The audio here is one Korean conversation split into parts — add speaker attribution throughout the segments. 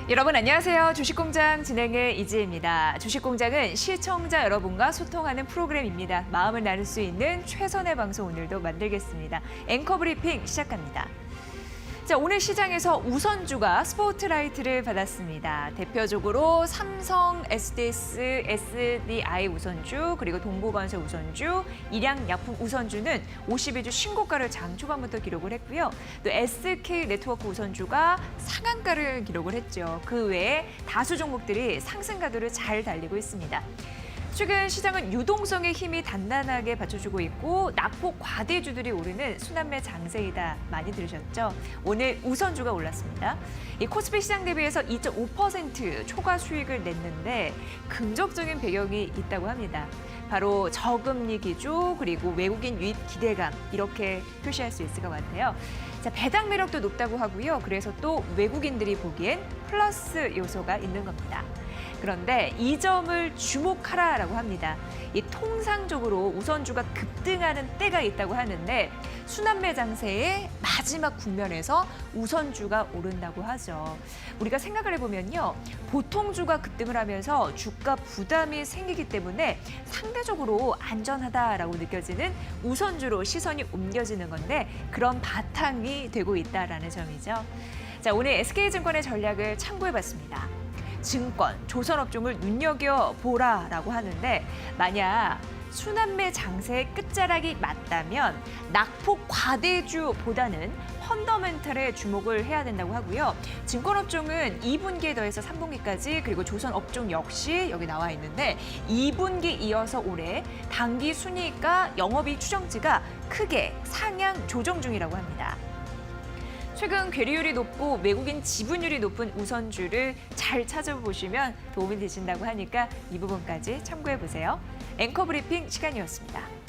Speaker 1: 여러분 안녕하세요. 주식공장 진행의 이지혜입니다. 주식공장은 시청자 여러분과 소통하는 프로그램입니다. 마음을 나눌 수 있는 최선의 방송 오늘도 만들겠습니다. 앵커 브리핑 시작합니다. 자, 오늘 시장에서 우선주가 스포트라이트를 받았습니다. 대표적으로 삼성, SDS, SDI 우선주, 그리고 동부건설 우선주, 일양약품 우선주는 52주 신고가를 장 초반부터 기록을 했고요. 또 SK네트워크 우선주가 상한가를 기록을 했죠. 그 외에 다수 종목들이 상승가도를 잘 달리고 있습니다. 최근 시장은 유동성의 힘이 단단하게 받쳐주고 있고 낙폭 과대주들이 오르는 순환매 장세이다 많이 들으셨죠? 오늘 우선주가 올랐습니다. 이 코스피 시장 대비해서 2.5% 초과 수익을 냈는데 긍정적인 배경이 있다고 합니다. 바로 저금리 기조 그리고 외국인 유입 기대감 이렇게 표시할 수 있을 것 같아요. 자, 배당 매력도 높다고 하고요. 그래서 또 외국인들이 보기엔 플러스 요소가 있는 겁니다. 그런데 이 점을 주목하라라고 합니다. 이 통상적으로 우선주가 급등하는 때가 있다고 하는데 순환매 장세의 마지막 국면에서 우선주가 오른다고 하죠. 우리가 생각을 해보면요. 보통주가 급등을 하면서 주가 부담이 생기기 때문에 상대적으로 안전하다라고 느껴지는 우선주로 시선이 옮겨지는 건데 그런 바탕이 되고 있다라는 점이죠. 자, 오늘 SK증권의 전략을 참고해봤습니다. 증권, 조선업종을 눈여겨보라라고 하는데 만약 순환매 장세의 끝자락이 맞다면 낙폭 과대주보다는 펀더멘털에 주목을 해야 된다고 하고요. 증권업종은 2분기에 더해서 3분기까지 그리고 조선업종 역시 여기 나와 있는데 2분기 이어서 올해 당기 순이익과 영업이익 추정치가 크게 상향 조정 중이라고 합니다. 최근 괴리율이 높고 외국인 지분율이 높은 우선주를 잘 찾아보시면 도움이 되신다고 하니까 이 부분까지 참고해보세요. 앵커 브리핑 시간이었습니다.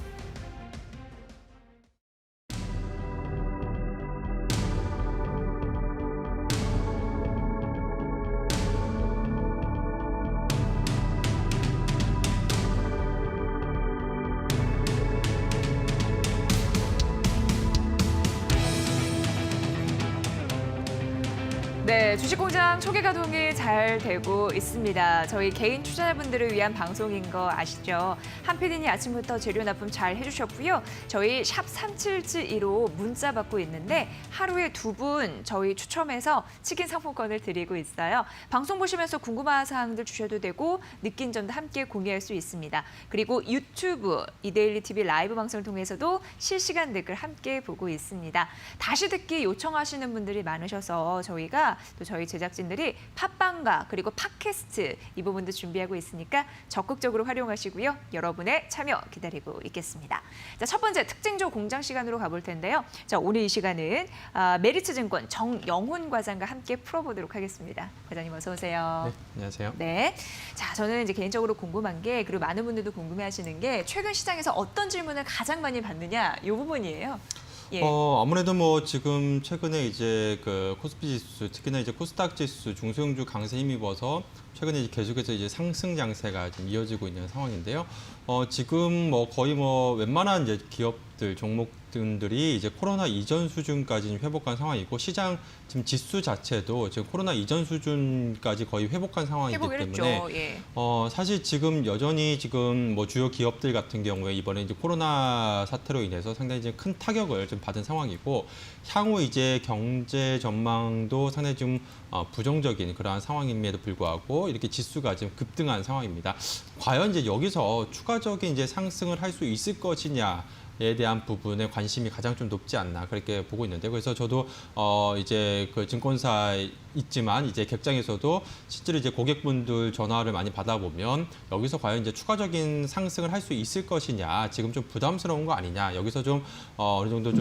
Speaker 1: 네, 주식공장 초기 가동이 잘 되고 있습니다. 저희 개인 투자자분들을 위한 방송인 거 아시죠? 한PD님 아침부터 재료 납품 잘 해주셨고요. 저희 샵 3772로 문자 받고 있는데 하루에 2분 저희 추첨해서 치킨 상품권을 드리고 있어요. 방송 보시면서 궁금한 사항들 주셔도 되고 느낀 점도 함께 공유할 수 있습니다. 그리고 유튜브 이데일리 TV 라이브 방송을 통해서도 실시간 댓글 함께 보고 있습니다. 다시 듣기 요청하시는 분들이 많으셔서 저희가 또 저희 제작진들이 팟빵과 그리고 팟캐스트 이 부분도 준비하고 있으니까 적극적으로 활용하시고요. 여러분의 참여 기다리고 있겠습니다. 자, 첫 번째 특징조 공장 시간으로 가볼 텐데요. 자, 오늘 이 시간은 메리츠증권 정영훈 과장과 함께 풀어보도록 하겠습니다. 과장님 어서 오세요.
Speaker 2: 네, 안녕하세요.
Speaker 1: 네, 자 저는 이제 개인적으로 궁금한 게 그리고 많은 분들도 궁금해하시는 게 최근 시장에서 어떤 질문을 가장 많이 받느냐 이 부분이에요. 예.
Speaker 2: 아무래도 뭐 지금 최근에 이제 그 코스피 지수, 특히나 이제 코스닥 지수 중소형주 강세 힘입어서 최근에 이제 계속해서 이제 상승 장세가 좀 이어지고 있는 상황인데요. 지금 뭐 거의 뭐 웬만한 이제 기업들 종목들이 이제 코로나 이전 수준까지 회복한 상황이고 시장 지금 지수 자체도 지금 코로나 이전 수준까지 거의 회복한 상황이기 때문에
Speaker 1: 예.
Speaker 2: 사실 지금 여전히 지금 뭐 주요 기업들 같은 경우에 이번에 이제 코로나 사태로 인해서 상당히 이제 큰 타격을 좀 받은 상황이고 향후 이제 경제 전망도 상당히 좀 부정적인 그러한 상황임에도 불구하고 이렇게 지수가 지금 급등한 상황입니다. 과연 이제 여기서 추가적인 이제 상승을 할 수 있을 것이냐에 대한 부분에 관심이 가장 좀 높지 않나 그렇게 보고 있는데 그래서 저도 이제 그 증권사 있지만 이제 객장에서도 실제로 이제 고객분들 전화를 많이 받아보면 여기서 과연 이제 추가적인 상승을 할 수 있을 것이냐 지금 좀 부담스러운 거 아니냐 여기서 좀 어느 정도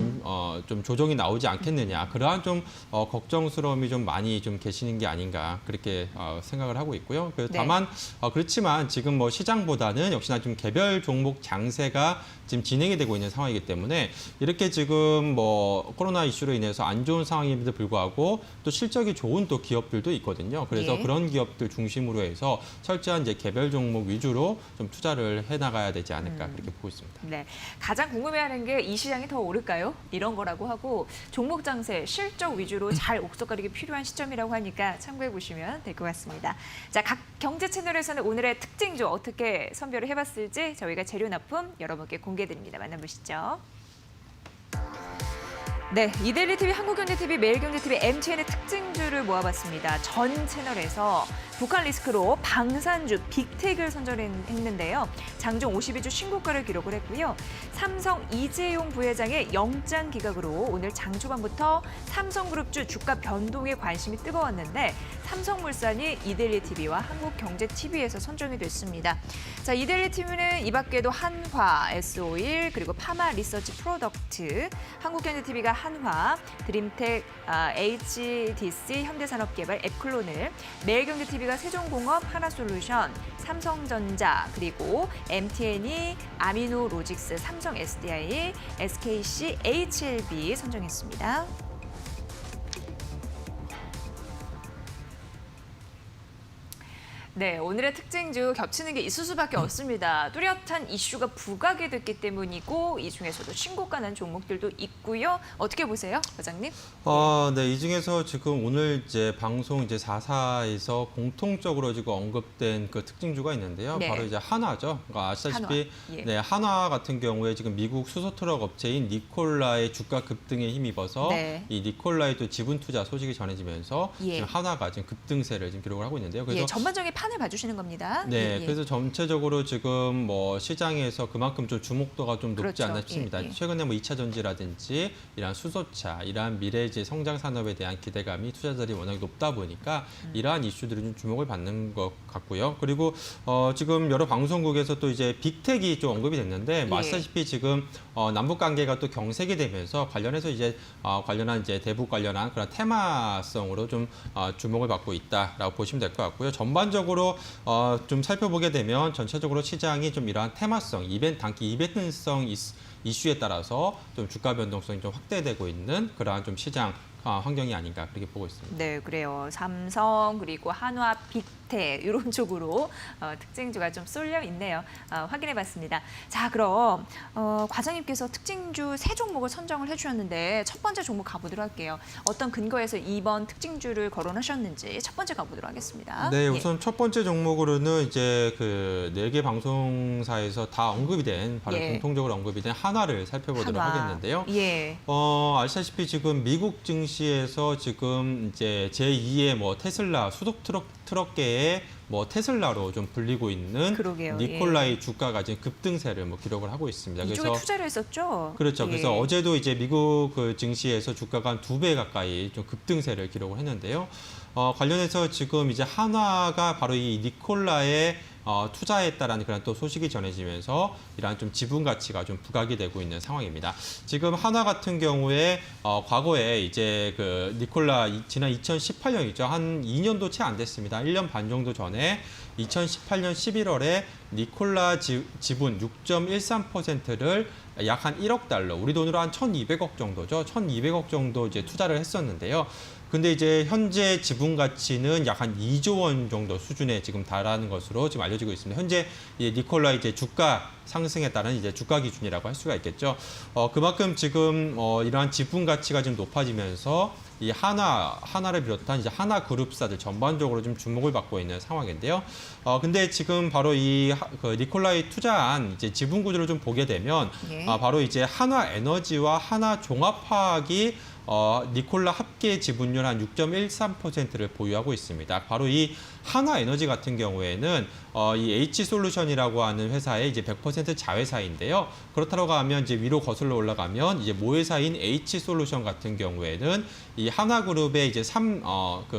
Speaker 2: 좀 조정이 나오지 않겠느냐 그러한 좀 걱정스러움이 좀 많이 좀 계시는 게 아닌가 그렇게 생각을 하고 있고요. 그래서 다만 그렇지만 지금 뭐 시장보다는 역시나 좀 개별 종목 장세가 지금 진행이 되고 있는 상황이기 때문에 이렇게 지금 뭐 코로나 이슈로 인해서 안 좋은 상황임에도 불구하고 또 실적이 좋은 좋은 또 기업들도 있거든요. 그래서
Speaker 1: 예.
Speaker 2: 그런 기업들 중심으로 해서 철저한 이제 개별 종목 위주로 좀 투자를 해나가야 되지 않을까 그렇게 보고 있습니다.
Speaker 1: 네, 가장 궁금해하는 게 이 시장이 더 오를까요? 이런 거라고 하고 종목 장세, 실적 위주로 잘 옥석가리기 필요한 시점이라고 하니까 참고해 보시면 될 것 같습니다. 자, 각 경제 채널에서는 오늘의 특징주 어떻게 선별을 해봤을지 저희가 재료 납품 여러분께 공개드립니다. 만나보시죠. 네, 이데일리 TV, 한국경제TV, 매일경제TV, MTN의 특징주를 모아봤습니다. 전 채널에서 북한 리스크로 방산주 빅텍을 선정했는데요. 장중 52주 신고가를 기록을 했고요. 삼성 이재용 부회장의 영장 기각으로 오늘 장 초반부터 삼성그룹주 주가 변동에 관심이 뜨거웠는데 삼성물산이 이데일리 TV와 한국경제TV에서 선정이 됐습니다. 자, 이데일리 TV는 이 밖에도 한화, S-오일, 그리고 파마 리서치 프로덕트, 한국경제TV가 한화, 드림텍, HDC, 현대산업개발, 앱클론을, 매일경제TV가 세종공업, 하나솔루션, 삼성전자, 그리고 MTN이 아미노로직스, 삼성 SDI, SKC, HLB 선정했습니다. 네, 오늘의 특징주 겹치는 게 있을 수밖에 없습니다. 뚜렷한 이슈가 부각이 됐기 때문이고 이 중에서도 신고가 난 종목들도 있고요. 어떻게 보세요, 과장님?
Speaker 2: 네, 이 중에서 지금 오늘 이제 방송 이제 4사에서 공통적으로 지금 언급된 그 특징주가 있는데요.
Speaker 1: 네.
Speaker 2: 바로 이제 한화죠. 그러니까 아시다시피
Speaker 1: 한화. 예.
Speaker 2: 네, 한화 같은 경우에 지금 미국 수소트럭 업체인 니콜라의 주가 급등에 힘입어서
Speaker 1: 네.
Speaker 2: 이 니콜라의 또 지분 투자 소식이 전해지면서
Speaker 1: 예.
Speaker 2: 지금 한화가 지금 급등세를 지금 기록을 하고 있는데요. 그래서
Speaker 1: 예, 전반적인 판을 봐주시는 겁니다.
Speaker 2: 네,
Speaker 1: 예, 예.
Speaker 2: 그래서 전체적으로 지금 뭐 시장에서 그만큼 좀 주목도가 좀 높지
Speaker 1: 그렇죠.
Speaker 2: 않나 싶습니다.
Speaker 1: 예, 예.
Speaker 2: 최근에 뭐 2차 전지라든지 이러한 수소차, 이러한 미래의 성장 산업에 대한 기대감이 투자자들이 워낙 높다 보니까 이러한 이슈들이 좀 주목을 받는 것 같고요. 그리고 지금 여러 방송국에서 또 이제 빅텍이 좀 언급이 됐는데
Speaker 1: 예.
Speaker 2: 아시다시피 지금 남북 관계가 또 경색이 되면서 관련해서 이제 관련한 이제 대북 관련한 그런 테마성으로 좀 주목을 받고 있다라고 보시면 될 것 같고요. 전반적으로 좀 살펴보게 되면 전체적으로 시장이 좀 이러한 테마성, 단기 이벤트성 이슈에 따라서 좀 주가 변동성이 좀 확대되고 있는 그러한 좀 시장 환경이 아닌가 그렇게 보고 있습니다.
Speaker 1: 네, 그래요. 삼성 그리고 한화, 빅텍 이런 쪽으로 특징주가 좀 쏠려 있네요. 확인해봤습니다. 자, 그럼 과장님께서 특징주 세 종목을 선정을 해주셨는데 첫 번째 종목 가보도록 할게요. 어떤 근거에서 이번 특징주를 거론하셨는지 첫 번째 가보도록 하겠습니다.
Speaker 2: 네,
Speaker 1: 예.
Speaker 2: 우선 첫 번째 종목으로는 이제 그 4개 방송사에서 다 언급이 된 바로
Speaker 1: 예.
Speaker 2: 공통적으로 언급이 된 한화를 살펴보도록
Speaker 1: 한화.
Speaker 2: 하겠는데요.
Speaker 1: 예.
Speaker 2: 아시다시피 지금 미국 증시에서 지금 이제 제2의 뭐 테슬라 수소 트럭계의 뭐 테슬라로 좀 불리고 있는
Speaker 1: 그러게요.
Speaker 2: 니콜라의 주가가 지금 급등세를 뭐 기록을 하고 있습니다.
Speaker 1: 이쪽에 투자를 했었죠?
Speaker 2: 그렇죠.
Speaker 1: 예.
Speaker 2: 그래서 어제도 이제 미국 그 증시에서 주가가 한 2배 가까이 좀 급등세를 기록을 했는데요. 관련해서 지금 이제 한화가 바로 이 니콜라의 투자했다라는 그런 또 소식이 전해지면서 이러한 좀 지분 가치가 좀 부각이 되고 있는 상황입니다. 지금 한화 같은 경우에 과거에 이제 그 니콜라 지난 2018년이죠. 한 2년도 채 안 됐습니다. 1년 반 정도 전에 2018년 11월에 니콜라 지분 6.13%를 약 한 1억 달러, 우리 돈으로 한 1,200억 정도죠. 1,200억 정도 이제 투자를 했었는데요. 근데 이제 현재 지분 가치는 약 한 2조 원 정도 수준에 지금 달하는 것으로 지금 알려지고 있습니다. 현재 이 니콜라 이제 주가 상승에 따른 이제 주가 기준이라고 할 수가 있겠죠. 그만큼 지금 이러한 지분 가치가 좀 높아지면서 이 하나를 비롯한 이제 하나 그룹사들 전반적으로 좀 주목을 받고 있는 상황인데요. 근데 지금 바로 그 니콜라이 투자한 이제 지분 구조를 좀 보게 되면
Speaker 1: 예.
Speaker 2: 바로 이제 한화 에너지와 한화 종합화학이 니콜라 합계 지분율 한 6.13%를 보유하고 있습니다. 바로 이 한화 에너지 같은 경우에는 이 H솔루션이라고 하는 회사의 이제 100% 자회사인데요. 그렇다고 하면 이제 위로 거슬러 올라가면 이제 모회사인 H솔루션 같은 경우에는 이 한화그룹의 이제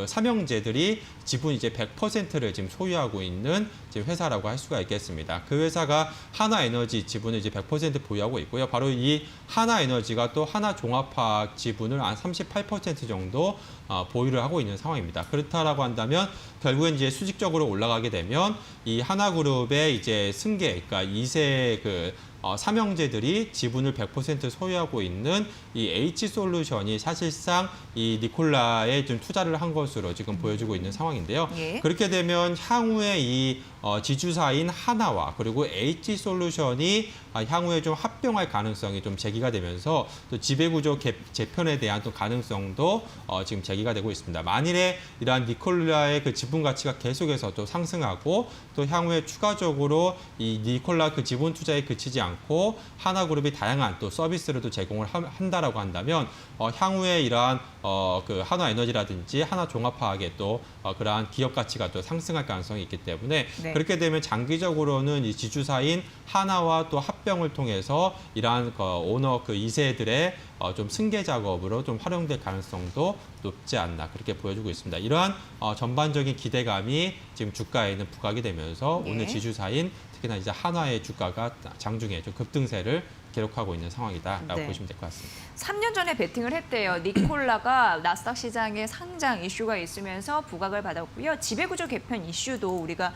Speaker 2: 삼형제들이 지분 이제 100%를 지금 소유하고 있는 지금 회사라고 할 수가 있겠습니다. 그 회사가 한화에너지 지분을 이제 100% 보유하고 있고요. 바로 이 한화에너지가 또 한화종합화학 지분을 한 38% 정도 보유를 하고 있는 상황입니다. 그렇다라고 한다면 결국엔 이제 수직적으로 올라가게 되면 이 하나그룹의 이제 승계, 그러니까 2세 삼형제들이 지분을 100% 소유하고 있는 이 H솔루션이 사실상 이 니콜라에 좀 투자를 한 것으로 지금 보여지고 있는 상황인데요.
Speaker 1: 예.
Speaker 2: 그렇게 되면 향후에 이 지주사인 하나와 그리고 H솔루션이 향후에 좀 합병할 가능성이 좀 제기가 되면서 또 지배구조 재편에 대한 또 가능성도 지금 제기가 되고 있습니다. 만일에 이러한 니콜라의 그 지분 가치가 계속해서 또 상승하고 또 향후에 추가적으로 이 니콜라 그 지분 투자에 그치지 않고 하나그룹이 다양한 또 서비스를 또 제공을 한다라고 한다면 향후에 이러한 그 한화에너지라든지 하나종합화학의 또 그러한 기업 가치가 또 상승할 가능성이 있기 때문에
Speaker 1: 네.
Speaker 2: 그렇게 되면 장기적으로는 이 지주사인 하나와 또 합병을 통해서 이러한 오너 그 2세들의 좀 승계 작업으로 좀 활용될 가능성도 높지 않나 그렇게 보여주고 있습니다. 이러한 전반적인 기대감이 지금 주가에는 부각이 되면서
Speaker 1: 네.
Speaker 2: 오늘 지주사인 특히나 이제 한화의 주가가 장중에 좀 급등세를 기록하고 있는 상황이다라고
Speaker 1: 네.
Speaker 2: 보시면 될 것 같습니다.
Speaker 1: 3년 전에 베팅을 했대요. 니콜라가 나스닥 시장에 상장 이슈가 있으면서 부각을 받았고요. 지배구조 개편 이슈도 우리가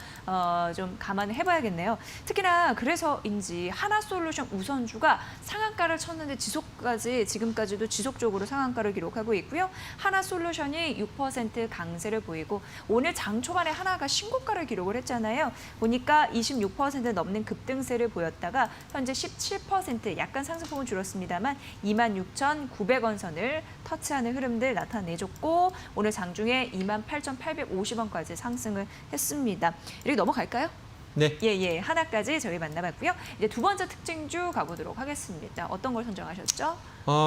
Speaker 1: 좀 감안을 해봐야겠네요. 특히나 그래서인지 하나솔루션 우선주가 상한가를 쳤는데 지금까지도 지속적으로 상한가를 기록하고 있고요. 하나솔루션이 6% 강세를 보이고 오늘 장 초반에 하나가 신고가를 기록을 했잖아요. 보니까 26% 넘는 급등세를 보였다가 현재 17% 약간 상승폭은 줄었습니다만 26,900원 선을 터치하는 흐름들 나타내줬고 오늘 장중에 28,850원까지 상승을 했습니다. 이렇게 넘어갈까요?
Speaker 2: 네.
Speaker 1: 예. 하나까지 저희 만나봤고요. 이제 두 번째 특징주 가보도록 하겠습니다. 어떤 걸 선정하셨죠?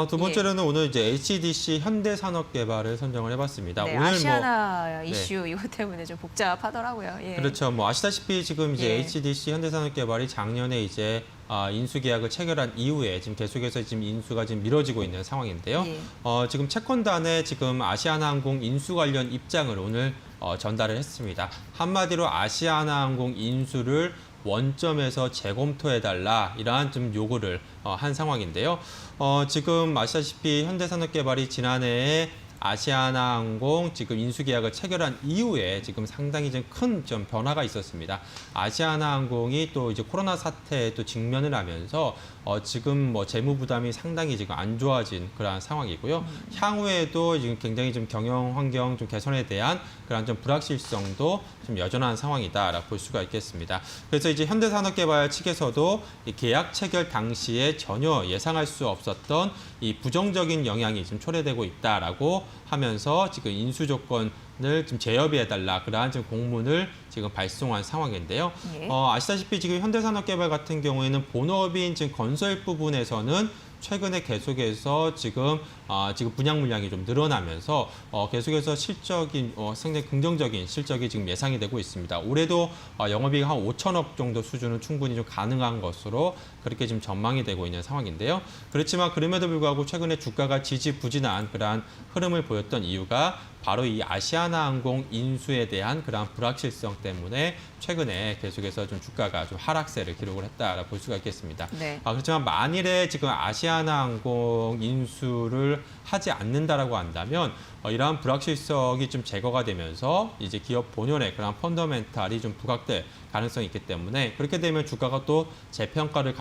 Speaker 2: 두 번째로는 오늘 이제 HDC 현대산업개발을 선정을 해봤습니다.
Speaker 1: 네,
Speaker 2: 오늘
Speaker 1: 아시아나 이슈 이것 때문에 좀 복잡하더라고요. 예.
Speaker 2: 그렇죠. 뭐 아시다시피 지금 이제
Speaker 1: 예.
Speaker 2: HDC 현대산업개발이 작년에 이제 인수 계약을 체결한 이후에 지금 계속해서 지금 인수가 지금 미뤄지고 있는 상황인데요.
Speaker 1: 예.
Speaker 2: 지금 채권단에 지금 아시아나항공 인수 관련 입장을 오늘 전달을 했습니다. 한마디로 아시아나항공 인수를 원점에서 재검토해달라 이러한 좀 요구를 한 상황인데요. 지금 아시다시피 현대산업개발이 지난해에 아시아나항공 지금 인수 계약을 체결한 이후에 지금 상당히 큰 변화가 있었습니다. 아시아나항공이 또 이제 코로나 사태에 또 직면을 하면서 지금 뭐 재무 부담이 상당히 지금 안 좋아진 그러한 상황이고요. 향후에도 지금 굉장히 좀 경영 환경 좀 개선에 대한 그런 좀 불확실성도 좀 여전한 상황이다라고 볼 수가 있겠습니다. 그래서 이제 현대산업개발 측에서도 이 계약 체결 당시에 전혀 예상할 수 없었던 이 부정적인 영향이 지금 초래되고 있다라고 하면서 지금 인수 조건을 좀 재협의해달라 그러한 지금 공문을 지금 발송한 상황인데요.
Speaker 1: 예.
Speaker 2: 아시다시피 지금 현대산업개발 같은 경우에는 본업인 지금 건설 부분에서는 최근에 계속해서 지금 분양 물량이 좀 늘어나면서 계속해서 실적이 상당히 긍정적인 실적이 지금 예상이 되고 있습니다. 올해도 영업이익 한 5천억 정도 수준은 충분히 좀 가능한 것으로 그렇게 지금 전망이 되고 있는 상황인데요. 그렇지만 그럼에도 불구하고 최근에 주가가 지지부진한 그러한 흐름을 보였던 이유가 바로 이 아시아나항공 인수에 대한 그러한 불확실성 때문에 최근에 계속해서 좀 주가가 좀 하락세를 기록을 했다라고 볼 수가 있겠습니다.
Speaker 1: 네.
Speaker 2: 그렇지만 만일에 지금 아시아나항공 인수를 하지 않는다라고 한다면 이러한 불확실성이 좀 제거가 되면서 이제 기업 본연의 그런 펀더멘탈이 좀 부각될 가능성이 있기 때문에 그렇게 되면 주가가 또 재평가를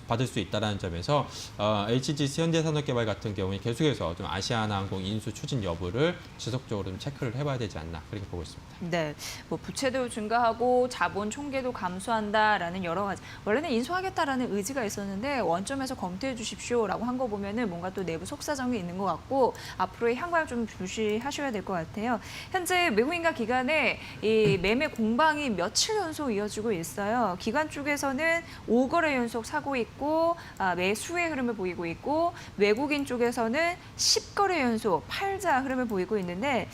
Speaker 2: 받을 수 있다는 점에서 HGC 현대산업개발 같은 경우에 계속해서 좀 아시아나항공 인수 추진 여부를 지속적으로 좀 체크를 해봐야 되지 않나 그렇게 보고 있습니다.
Speaker 1: 네, 뭐 부채도 증가하고 자본 총계도 감소한다라는 여러 가지. 원래는 인수하겠다라는 의지가 있었는데 원점에서 검토해 주십시오라고 한 거 보면은 뭔가 또 내부 속사정이 있는 것 같고 앞으로의 향발 좀 주시하셔야 될 것 같아요. 현재 외국인과 기관의 이 매매 공방이 며칠 연속 이어지고 있어요. 기관 쪽에서는 5거래 연속 사고 있고 매수의 흐름을 보이고 있고 외국인 쪽에서는 10거래 연속 팔자 흐름을 보이고 있는데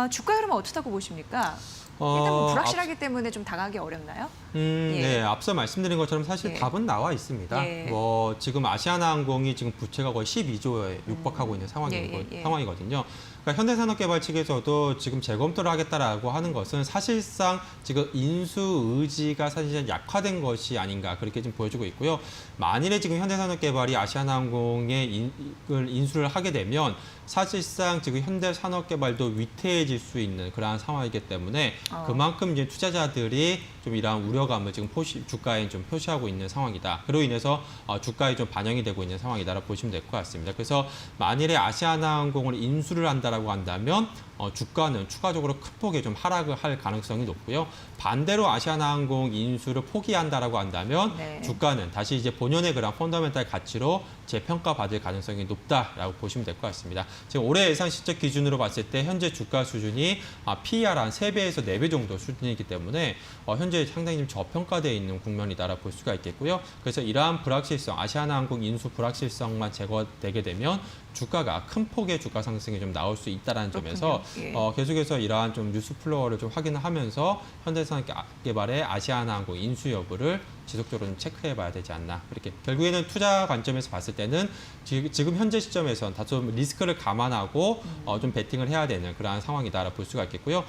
Speaker 1: 주가 흐름은 어떻다고 보십니까? 일단 뭐 불확실하기 때문에 좀 다가가기 어렵나요? 예.
Speaker 2: 네, 앞서 말씀드린 것처럼 사실
Speaker 1: 예.
Speaker 2: 답은 나와 있습니다.
Speaker 1: 예.
Speaker 2: 뭐 지금 아시아나항공이 지금 부채가 거의 12조에 육박하고 있는 상황이거든요. 그러니까 현대산업개발 측에서도 지금 재검토를 하겠다라고 하는 것은 사실상 지금 인수 의지가 사실 약화된 것이 아닌가 그렇게 좀 보여주고 있고요. 만일에 지금 현대산업개발이 아시아나항공의 인수를 하게 되면 사실상 지금 현대산업개발도 위태해질 수 있는 그러한 상황이기 때문에 그만큼 이제 투자자들이 좀 이러한 우려감을 지금 주가에 좀 표시하고 있는 상황이다. 그로 인해서 주가에 좀 반영이 되고 있는 상황이다라고 보시면 될 것 같습니다. 그래서 만일에 아시아나항공을 인수를 한다라고 한다면 주가는 추가적으로 큰 폭의 좀 하락을 할 가능성이 높고요. 반대로 아시아나항공 인수를 포기한다라고 한다면
Speaker 1: 네.
Speaker 2: 주가는 다시 이제 본연의 그런 펀더멘탈 가치로 재평가받을 가능성이 높다라고 보시면 될 것 같습니다. 지금 올해 예상 실적 기준으로 봤을 때 현재 주가 수준이 PER 한 3배에서 4배 정도 수준이기 때문에 현재 상당히 좀 저평가되어 있는 국면이다라고 볼 수가 있겠고요. 그래서 이러한 불확실성, 아시아나항공 인수 불확실성만 제거되게 되면 주가가 큰 폭의 주가 상승이 좀 나올 수 있다는 점에서
Speaker 1: 예.
Speaker 2: 계속해서 이러한 좀 뉴스 플로어를 좀 확인하면서 현대산업개발의 아시아나항공 인수 여부를 지속적으로 좀 체크해봐야 되지 않나. 이렇게 결국에는 투자 관점에서 봤을 때는 지금 현재 시점에서는 다소 리스크를 감안하고 좀 베팅을 해야 되는 그러한 상황이다라고 볼 수가 있겠고요.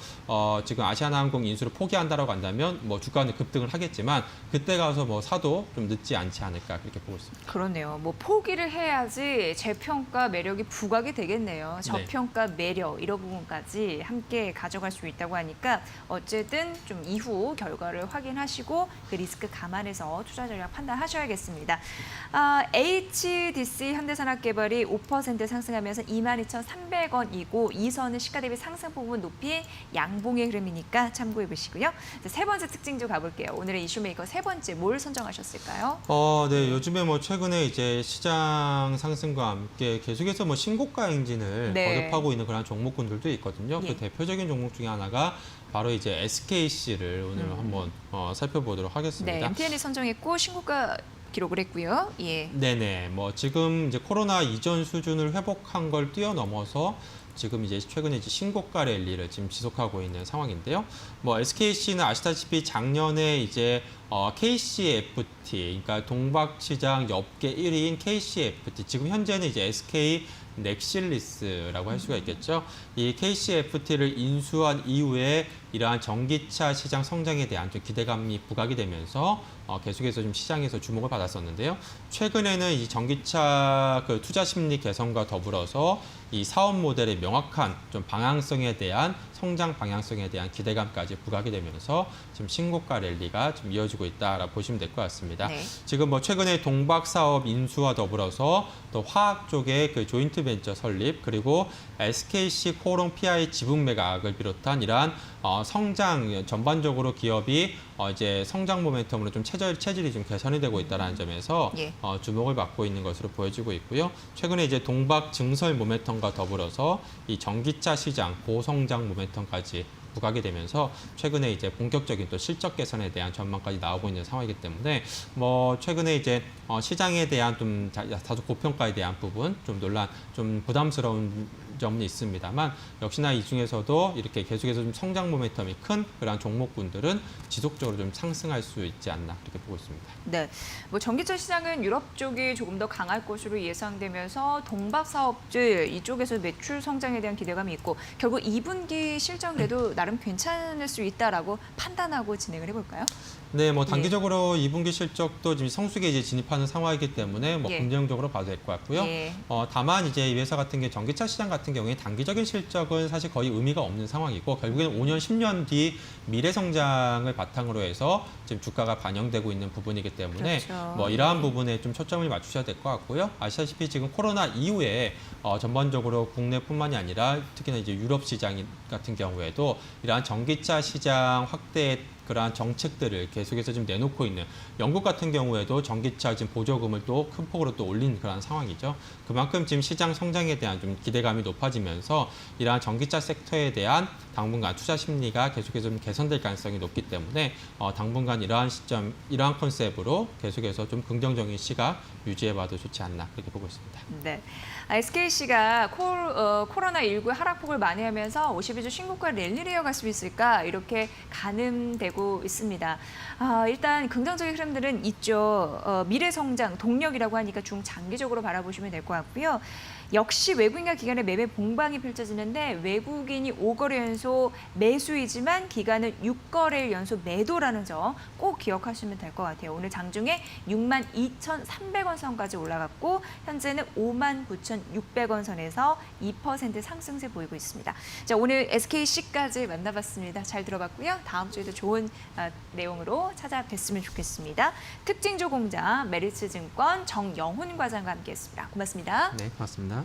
Speaker 2: 지금 아시아나항공 인수를 포기한다라고 한다면 뭐 주가는 급등을 하겠지만 그때 가서 뭐 사도 좀 늦지 않지 않을까 그렇게 보고 있습니다.
Speaker 1: 그렇네요. 뭐 포기를 해야지 재평가 매력이 부각이 되겠네요. 저평가 매력 이런 부분까지 함께 가져갈 수 있다고 하니까 어쨌든 좀 이후 결과를 확인하시고 그 리스크 감안해서 투자 전략 판단하셔야겠습니다. HDC 현대산업개발이 5% 상승하면서 22,300원이고 이선은 시가 대비 상승폭은 높이 양봉의 흐름이니까 참고해 보시고요. 세 번째 특징도 가볼게요. 오늘의 이슈메이커 세 번째 뭘 선정하셨을까요?
Speaker 2: 네, 요즘에 뭐 최근에 이제 시장 상승과 함께 계속해서 뭐 신고가 행진을
Speaker 1: 네.
Speaker 2: 거듭하고 있는 그런 종목군들도 있거든요.
Speaker 1: 예.
Speaker 2: 그 대표적인 종목 중에 하나가 바로 이제 SKC를 오늘 한번 살펴보도록 하겠습니다.
Speaker 1: 네, MTN이 선정했고 신고가 기록을 했고요. 예.
Speaker 2: 네네. 뭐 지금 이제 코로나 이전 수준을 회복한 걸 뛰어넘어서 지금 이제 최근에 이제 신고가 랠리를 지금 지속하고 있는 상황인데요. 뭐 SKC는 아시다시피 작년에 이제 KCFT, 그러니까 동박시장 엽계 1위인 KCFT, 지금 현재는 이제 SK 넥실리스라고 할 수가 있겠죠. 이 KCFT를 인수한 이후에 이러한 전기차 시장 성장에 대한 좀 기대감이 부각이 되면서 계속해서 좀 시장에서 주목을 받았었는데요. 최근에는 이 전기차 그 투자 심리 개선과 더불어서 이 사업 모델의 명확한 좀 방향성에 대한 성장 방향성에 대한 기대감까지 부각이 되면서 지금 신고가 랠리가 좀 이어지고 있다라고 보시면 될 것 같습니다.
Speaker 1: 네.
Speaker 2: 지금 뭐 최근에 동박 사업 인수와 더불어서 또 화학 쪽의 그 조인트 벤처 설립 그리고 SKC 코오롱 PI 지분 매각을 비롯한 이러한 성장 전반적으로 기업이 이제 성장 모멘텀으로 좀 체질이 좀 개선이 되고 있다는 점에서
Speaker 1: 예.
Speaker 2: 주목을 받고 있는 것으로 보여지고 있고요. 최근에 이제 동박 증설 모멘텀과 더불어서 이 전기차 시장 고성장 모멘텀까지 부각이 되면서 최근에 이제 본격적인 또 실적 개선에 대한 전망까지 나오고 있는 상황이기 때문에 뭐 최근에 이제 시장에 대한 좀 다소 고평가에 대한 부분 좀 논란 좀 부담스러운 점은 있습니다만 역시나 이 중에서도 이렇게 계속해서 좀 성장 모멘텀이 큰 그런 종목군들은 지속적으로 좀 상승할 수 있지 않나 그렇게 보고 있습니다.
Speaker 1: 네, 뭐 전기차 시장은 유럽 쪽이 조금 더 강할 것으로 예상되면서 동박 사업들 이쪽에서 매출 성장에 대한 기대감이 있고 결국 2분기 실적에도 나름 괜찮을 수 있다라고 판단하고 진행을 해볼까요?
Speaker 2: 네, 뭐 단기적으로 2분기 실적도 지금 성수기에 이제 진입하는 상황이기 때문에 뭐
Speaker 1: 예.
Speaker 2: 긍정적으로 봐도 될 것 같고요.
Speaker 1: 예.
Speaker 2: 다만 이제 이 회사 같은 게 전기차 시장 같은 경우에 단기적인 실적은 사실 거의 의미가 없는 상황이고 결국에는 5년, 10년 뒤 미래 성장을 바탕으로 해서 지금 주가가 반영되고 있는 부분이기 때문에
Speaker 1: 그렇죠.
Speaker 2: 뭐 이러한 부분에 좀 초점을 맞추셔야 될 것 같고요. 아시다시피 지금 코로나 이후에 전반적으로 국내뿐만이 아니라 특히나 이제 유럽 시장 같은 경우에도 이러한 전기차 시장 확대 그러한 정책들을 계속해서 좀 내놓고 있는 영국 같은 경우에도 전기차 지금 보조금을 또 큰 폭으로 또 올린 그런 상황이죠. 그만큼 지금 시장 성장에 대한 좀 기대감이 높아지면서 이러한 전기차 섹터에 대한 당분간 투자 심리가 계속해서 좀 개선될 가능성이 높기 때문에 당분간 이러한 시점, 이러한 컨셉으로 계속해서 좀 긍정적인 시각 유지해봐도 좋지 않나 그렇게 보고 있습니다.
Speaker 1: 네. SKC가 코로나19 하락폭을 만회하면서 52주 신고가 랠리를 이어갈 수 있을까 이렇게 가늠되고 있습니다. 일단 긍정적인 흐름들은 있죠. 미래 성장, 동력이라고 하니까 중장기적으로 바라보시면 될 것 같고요. 역시 외국인과 기관의 매매 공방이 펼쳐지는데 외국인이 5거래 연속 매수이지만 기관은 6거래일 연속 매도라는 점 꼭 기억하시면 될 것 같아요. 오늘 장중에 62,300원 선까지 올라갔고 현재는 59,600원 선에서 2% 상승세 보이고 있습니다. 자, 오늘 SKC까지 만나봤습니다. 잘 들어봤고요. 다음 주에도 좋은 내용으로 찾아뵙으면 좋겠습니다. 특징조 공장 메리츠증권 정영훈 과장과 함께했습니다. 고맙습니다.
Speaker 3: 네, 고맙습니다.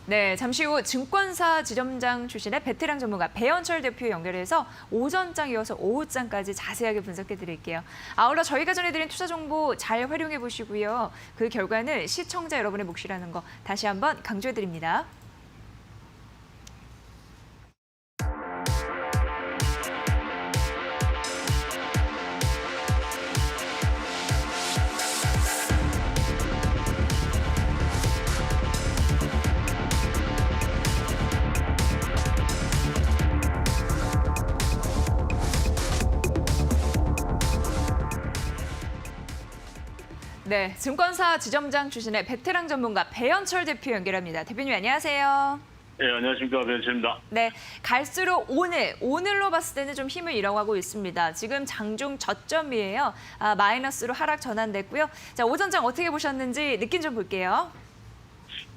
Speaker 1: 네, 잠시 후 증권사 지점장 출신의 베테랑 전문가 배현철 대표 연결해서 오전장 이어서 오후장까지 자세하게 분석해 드릴게요. 아울러 저희가 전해드린 투자 정보 잘 활용해 보시고요. 그 결과는 시청자 여러분의 몫이라는 거 다시 한번 강조해 드립니다. 네, 증권사 지점장 출신의 베테랑 전문가 배현철 대표 연결합니다. 대표님 안녕하세요.
Speaker 4: 네, 안녕하십니까. 배현철입니다.
Speaker 1: 네, 갈수록 오늘로 봤을 때는 좀 힘을 잃어가고 있습니다. 지금 장중 저점이에요. 마이너스로 하락 전환됐고요. 자, 오전장 어떻게 보셨는지 느낌 좀 볼게요.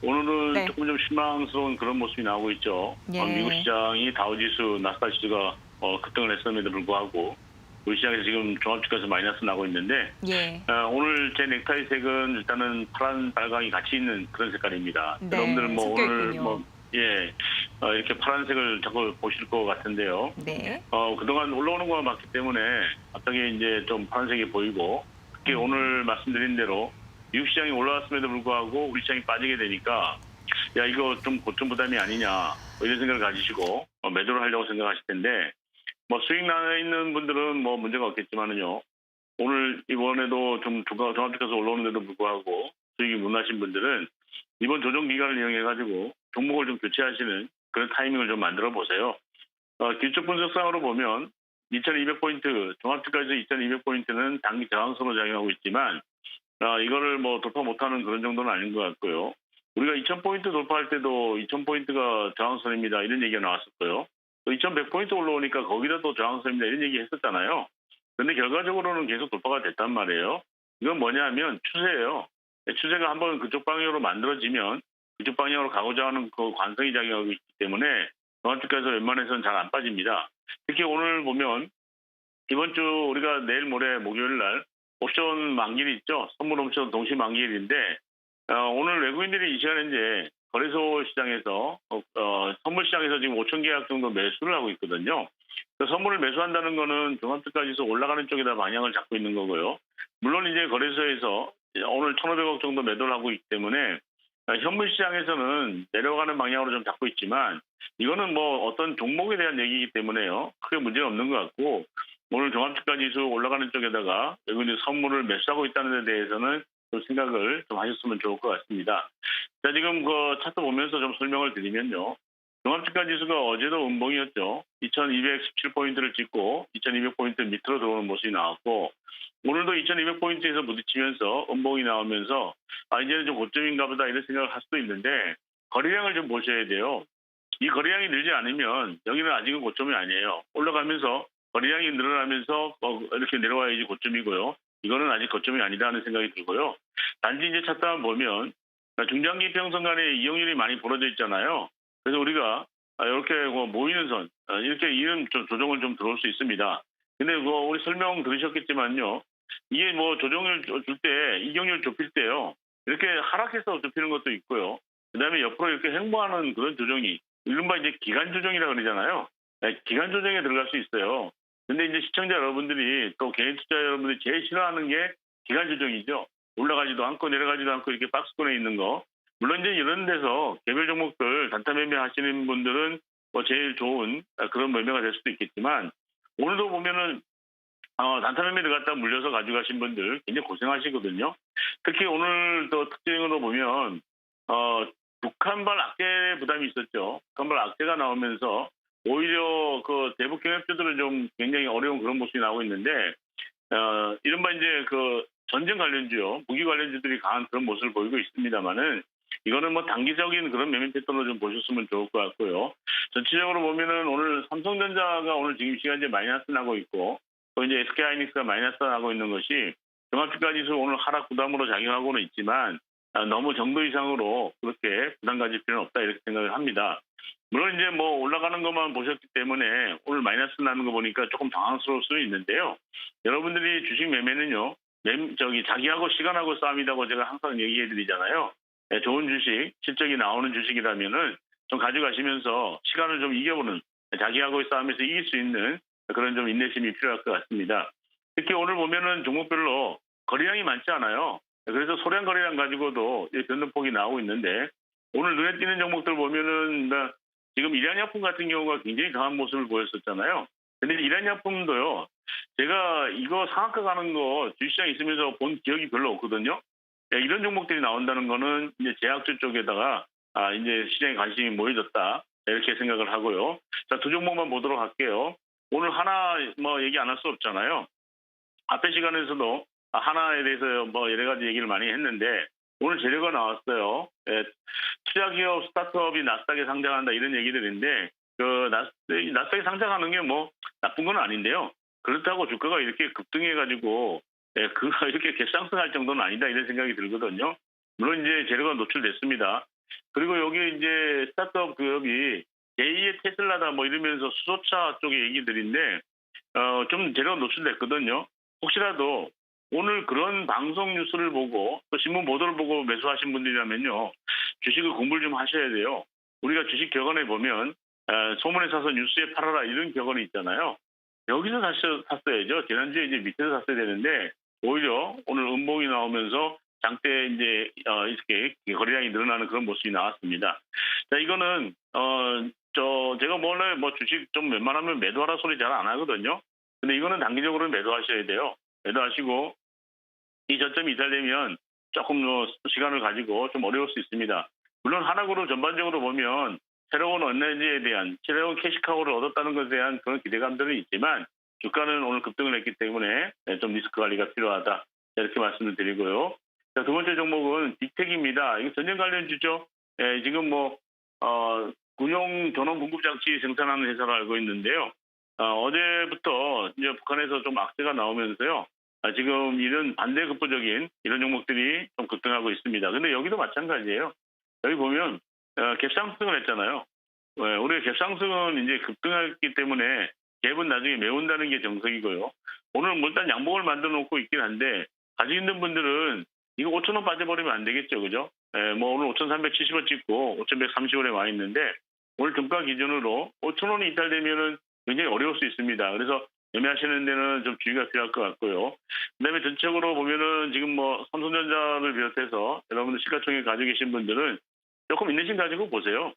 Speaker 4: 오늘은
Speaker 1: 네.
Speaker 4: 조금 좀 실망스러운 그런 모습이 나오고 있죠.
Speaker 1: 예.
Speaker 4: 미국 시장이 다우지수, 나스닥 지수가 급등을 했음에도 불구하고 우리 시장에서 지금 종합주가에서 마이너스 나고 있는데
Speaker 1: 예.
Speaker 4: 오늘 제 넥타이 색은 일단은 파란, 빨강이 같이 있는 그런 색깔입니다.
Speaker 1: 네,
Speaker 4: 여러분들 뭐
Speaker 1: 섞여
Speaker 4: 오늘
Speaker 1: 있군요.
Speaker 4: 이렇게 파란색을 자꾸 보실 것 같은데요.
Speaker 1: 네.
Speaker 4: 그동안 올라오는 거가 맞기 때문에 갑자기 이제 좀 파란색이 보이고 특히 오늘 말씀드린 대로 미국 시장이 올라왔음에도 불구하고 우리 시장이 빠지게 되니까 야 이거 좀 고점 부담이 아니냐 뭐 이런 생각을 가지시고 매도를 하려고 생각하실 텐데 뭐 수익 나 있는 분들은 뭐 문제가 없겠지만은요. 오늘 이번에도 좀 종합주가에서 올라오는데도 불구하고 수익이 못 나신 분들은 이번 조정 기간을 이용해 가지고 종목을 좀 교체하시는 그런 타이밍을 좀 만들어 보세요. 기초 분석상으로 보면 2200포인트, 종합주가에서 2200포인트는 단기 저항선으로 작용하고 있지만 이거를 뭐 돌파 못하는 그런 정도는 아닌 것 같고요. 우리가 2000포인트 돌파할 때도 2000포인트가 저항선입니다. 이런 얘기가 나왔었고요. 또 2100포인트 올라오니까 거기다 또 저항선입니다. 이런 얘기 했었잖아요. 그런데 결과적으로는 계속 돌파가 됐단 말이에요. 이건 뭐냐면 추세예요. 추세가 한번 그쪽 방향으로 만들어지면 그쪽 방향으로 가고자 하는 그 관성이 작용하고 있기 때문에 종합주가에서 웬만해서는 잘 안 빠집니다. 특히 오늘 보면 이번 주 우리가 내일 모레 목요일 날 옵션 만기일 있죠. 선물 옵션 동시 만기일인데 오늘 외국인들이 이 시간에 이제 거래소 시장에서 선물 시장에서 지금 5천 계약 정도 매수를 하고 있거든요. 선물을 매수한다는 거는 종합주가지수 올라가는 쪽에다 방향을 잡고 있는 거고요. 물론 이제 거래소에서 오늘 1,500억 정도 매도를 하고 있기 때문에 현물 시장에서는 내려가는 방향으로 좀 잡고 있지만 이거는 뭐 어떤 종목에 대한 얘기이기 때문에요. 크게 문제는 없는 것 같고 오늘 종합주가지수 올라가는 쪽에다가 외국인들이 선물을 매수하고 있다는 데 대해서는 좀 생각을 좀 하셨으면 좋을 것 같습니다. 자, 지금 그 차트 보면서 좀 설명을 드리면요. 종합주가지수가 어제도 음봉이었죠. 2217포인트를 찍고 2200포인트 밑으로 들어오는 모습이 나왔고 오늘도 2200포인트에서 부딪히면서 음봉이 나오면서 이제는 좀 고점인가 보다 이런 생각을 할 수도 있는데 거래량을 좀 보셔야 돼요. 이 거래량이 늘지 않으면 여기는 아직은 고점이 아니에요. 올라가면서 거래량이 늘어나면서 이렇게 내려와야지 고점이고요. 이거는 아직 고점이 아니다 하는 생각이 들고요. 단지 이제 차트만 보면 중장기 평선 간에 이용률이 많이 벌어져 있잖아요. 그래서 우리가 이렇게 모이는 선, 이렇게 이런 조정을 좀 들어올 수 있습니다. 근데 우리 설명 들으셨겠지만요. 이게 뭐 조정을 줄 때, 이용률 좁힐 때요. 이렇게 하락해서 좁히는 것도 있고요. 그 다음에 옆으로 이렇게 횡보하는 그런 조정이, 이른바 이제 기간 조정이라고 그러잖아요. 기간 조정에 들어갈 수 있어요. 근데 이제 시청자 여러분들이 또 개인 투자 여러분들이 제일 싫어하는 게 기간 조정이죠. 올라가지도 않고 내려가지도 않고 이렇게 박스권에 있는 거. 물론 이제 이런 데서 개별 종목들 단타 매매 하시는 분들은 뭐 제일 좋은 그런 매매가 될 수도 있겠지만 오늘도 보면은 단타 매매 들어갔다 물려서 가져가신 분들 굉장히 고생하시거든요. 특히 오늘 또 특징으로 보면 북한발 악재 부담이 있었죠. 북한발 악재가 나오면서 오히려 그 대북 경협주들은 좀 굉장히 어려운 그런 모습이 나오고 있는데 이른바 이제 그 전쟁 관련주요, 무기 관련주들이 강한 그런 모습을 보이고 있습니다만은 이거는 뭐 단기적인 그런 매매 패턴으로 좀 보셨으면 좋을 것 같고요. 전체적으로 보면은 오늘 삼성전자가 오늘 지금 시간제 마이너스 나고 있고 또 이제 SK하이닉스가 마이너스 나고 있는 것이 종합주가지수 오늘 하락 부담으로 작용하고는 있지만 너무 정도 이상으로 그렇게 부담 가질 필요는 없다 이렇게 생각을 합니다. 물론 이제 뭐 올라가는 것만 보셨기 때문에 오늘 마이너스 나는 거 보니까 조금 당황스러울 수는 있는데요. 여러분들이 주식 매매는요, 자기하고 시간하고 싸움이라고 제가 항상 얘기해 드리잖아요. 좋은 주식, 실적이 나오는 주식이라면은 좀 가져가시면서 시간을 좀 이겨보는, 자기하고의 싸움에서 이길 수 있는 그런 좀 인내심이 필요할 것 같습니다. 특히 오늘 보면은 종목별로 거래량이 많지 않아요. 그래서 소량 거래량 가지고도 변동폭이 나오고 있는데 오늘 눈에 띄는 종목들 보면은 지금 일양약품 같은 경우가 굉장히 강한 모습을 보였었잖아요. 근데 일양약품도요, 제가 이거 상한가 가는 거 주식시장 있으면서 본 기억이 별로 없거든요. 이런 종목들이 나온다는 거는 이제 제약주 쪽에다가 이제 시장에 관심이 모여졌다 이렇게 생각을 하고요. 자, 두 종목만 보도록 할게요. 오늘 하나 뭐 얘기 안 할 수 없잖아요. 앞에 시간에서도 하나에 대해서 뭐 여러 가지 얘기를 많이 했는데 오늘 재료가 나왔어요. 투자기업 스타트업이 나스닥에 상장한다 이런 얘기들인데 그 나스닥에 상장하는 게 뭐 나쁜 건 아닌데요. 그렇다고 주가가 이렇게 급등해가지고 그가 이렇게 갭상승할 정도는 아니다 이런 생각이 들거든요. 물론 이제 재료가 노출됐습니다. 그리고 여기 이제 스타트업 기업이 제2의 테슬라다 뭐 이러면서 수소차 쪽의 얘기들인데 좀 재료가 노출됐거든요. 혹시라도 오늘 그런 방송 뉴스를 보고 또 신문 보도를 보고 매수하신 분들이라면요. 주식을 공부를 좀 하셔야 돼요. 우리가 주식 격언에 보면 소문에 사서 뉴스에 팔아라 이런 격언이 있잖아요. 여기서 샀어야죠. 지난주에 이제 밑에서 샀어야 되는데 오히려 오늘 음봉이 나오면서 장대 이제 이렇게 거래량이 늘어나는 그런 모습이 나왔습니다. 자, 이거는 제가 원래 뭐 주식 좀 웬만하면 매도하라 소리 잘 안 하거든요. 근데 이거는 단기적으로 매도하셔야 돼요. 매도하시고 이 저점이 이탈되면 조금 더 시간을 가지고 좀 어려울 수 있습니다. 물론 하락으로 전반적으로 보면 새로운 에너지에 대한 새로운 캐시카우를 얻었다는 것에 대한 그런 기대감들은 있지만 주가는 오늘 급등을 했기 때문에 좀 리스크 관리가 필요하다 이렇게 말씀을 드리고요. 자, 두 번째 종목은 빅텍입니다. 이거 전쟁 관련주죠. 지금 뭐 군용 전원 공급 장치 생산하는 회사로 알고 있는데요. 어제부터 이제 북한에서 좀 악재가 나오면서요. 지금 이런 반대급부적인 이런 종목들이 좀 급등하고 있습니다. 근데 여기도 마찬가지예요. 여기 보면 갭상승을 했잖아요. 우리가 갭상승은 이제 급등했기 때문에 갭은 나중에 메운다는 게 정석이고요. 오늘 뭐 일단 양봉을 만들어 놓고 있긴 한데 가지고 있는 분들은 이거 5,000원 빠져버리면 안 되겠죠, 그죠? 뭐 오늘 5,370원 찍고 5,130원에 와 있는데 오늘 금가 기준으로 5,000원이 이탈되면은 굉장히 어려울 수 있습니다. 그래서 매매하시는 데는 좀 주의가 필요할 것 같고요. 그다음에 전체적으로 보면은 지금 뭐 삼성전자를 비롯해서 여러분들 시가총액 가지고 계신 분들은 조금 인내심 가지고 보세요.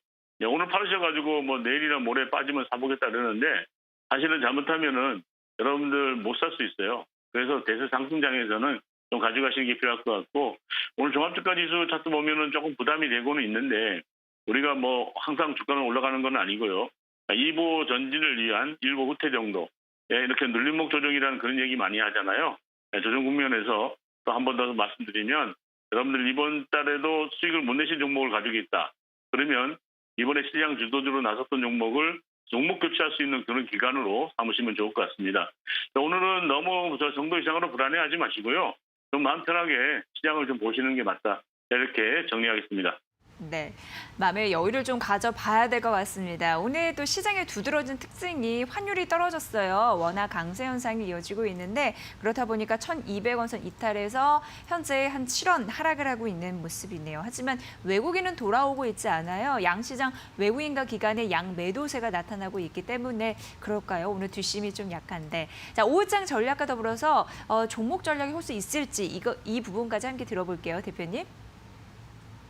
Speaker 4: 오늘 팔으셔가지고 뭐 내일이나 모레 빠지면 사보겠다 그러는데 사실은 잘못하면은 여러분들 못 살 수 있어요. 그래서 대세 상승장에서는 좀 가져가시는 게 필요할 것 같고 오늘 종합주가지수 차트 보면은 조금 부담이 되고는 있는데 우리가 뭐 항상 주가는 올라가는 건 아니고요. 2보 전진을 위한 1보 후퇴 정도. 이렇게 눌림목 조정이라는 그런 얘기 많이 하잖아요. 조정 국면에서 또 한 번 더 말씀드리면 여러분들 이번 달에도 수익을 못 내신 종목을 가지고 있다. 그러면 이번에 시장 주도주로 나섰던 종목을 종목 교체할 수 있는 그런 기간으로 삼으시면 좋을 것 같습니다. 오늘은 너무 저 정도 이상으로 불안해하지 마시고요. 좀 마음 편하게 시장을 좀 보시는 게 맞다. 이렇게 정리하겠습니다.
Speaker 1: 네, 마음의 여유를 좀 가져봐야 될 것 같습니다. 오늘 또 시장의 두드러진 특징이 환율이 떨어졌어요. 워낙 강세 현상이 이어지고 있는데 그렇다 보니까 1,200원 선 이탈해서 현재 한 7원 하락을 하고 있는 모습이네요. 하지만 외국인은 돌아오고 있지 않아요. 양시장 외국인과 기관의 양 매도세가 나타나고 있기 때문에 그럴까요? 오늘 뒷심이 좀 약한데. 자, 5일장 전략과 더불어서 종목 전략이 혹시 있을지 이 부분까지 함께 들어볼게요, 대표님.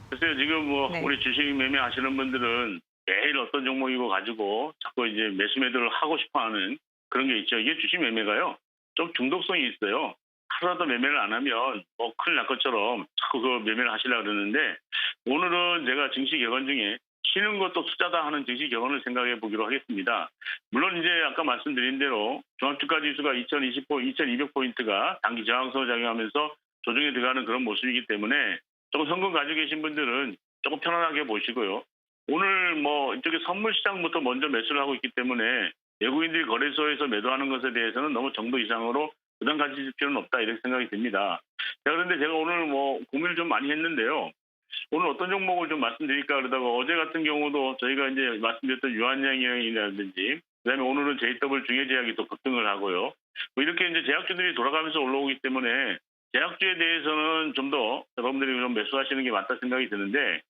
Speaker 4: 글쎄요, 지금 뭐
Speaker 1: 네.
Speaker 4: 우리 주식 매매 하시는 분들은 매일 어떤 종목이고 가지고 자꾸 이제 매수 매도를 하고 싶어하는 그런 게 있죠. 이게 주식 매매가요 좀 중독성이 있어요. 하루라도 매매를 안 하면 뭐 큰일 날 것처럼 자꾸 그 매매를 하시려고 그러는데 오늘은 제가 증시 격언 중에 쉬는 것도 투자다 하는 증시 격언을 생각해 보기로 하겠습니다. 물론 이제 아까 말씀드린 대로 종합주가지수가 2,200포인트가 단기 저항성을 작용하면서 조정에 들어가는 그런 모습이기 때문에 조금 현금 가지고 계신 분들은 조금 편안하게 보시고요. 오늘 뭐 이쪽에 선물 시장부터 먼저 매수를 하고 있기 때문에 외국인들이 거래소에서 매도하는 것에 대해서는 너무 정도 이상으로 부담 가질 필요는 없다 이렇게 생각이 듭니다. 자, 그런데 제가 오늘 뭐 고민을 좀 많이 했는데요. 오늘 어떤 종목을 좀 말씀드릴까 그러다가 어제 같은 경우도 저희가 이제 말씀드렸던 유한양이라든지 그다음에 오늘은 JW 중해제약이 또 급등을 하고요. 뭐 이렇게 이제 제약주들이 돌아가면서 올라오기 때문에 제약주에 대해서는 좀 더 여러분들이 좀 매수하시는 게 맞다 생각이 드는데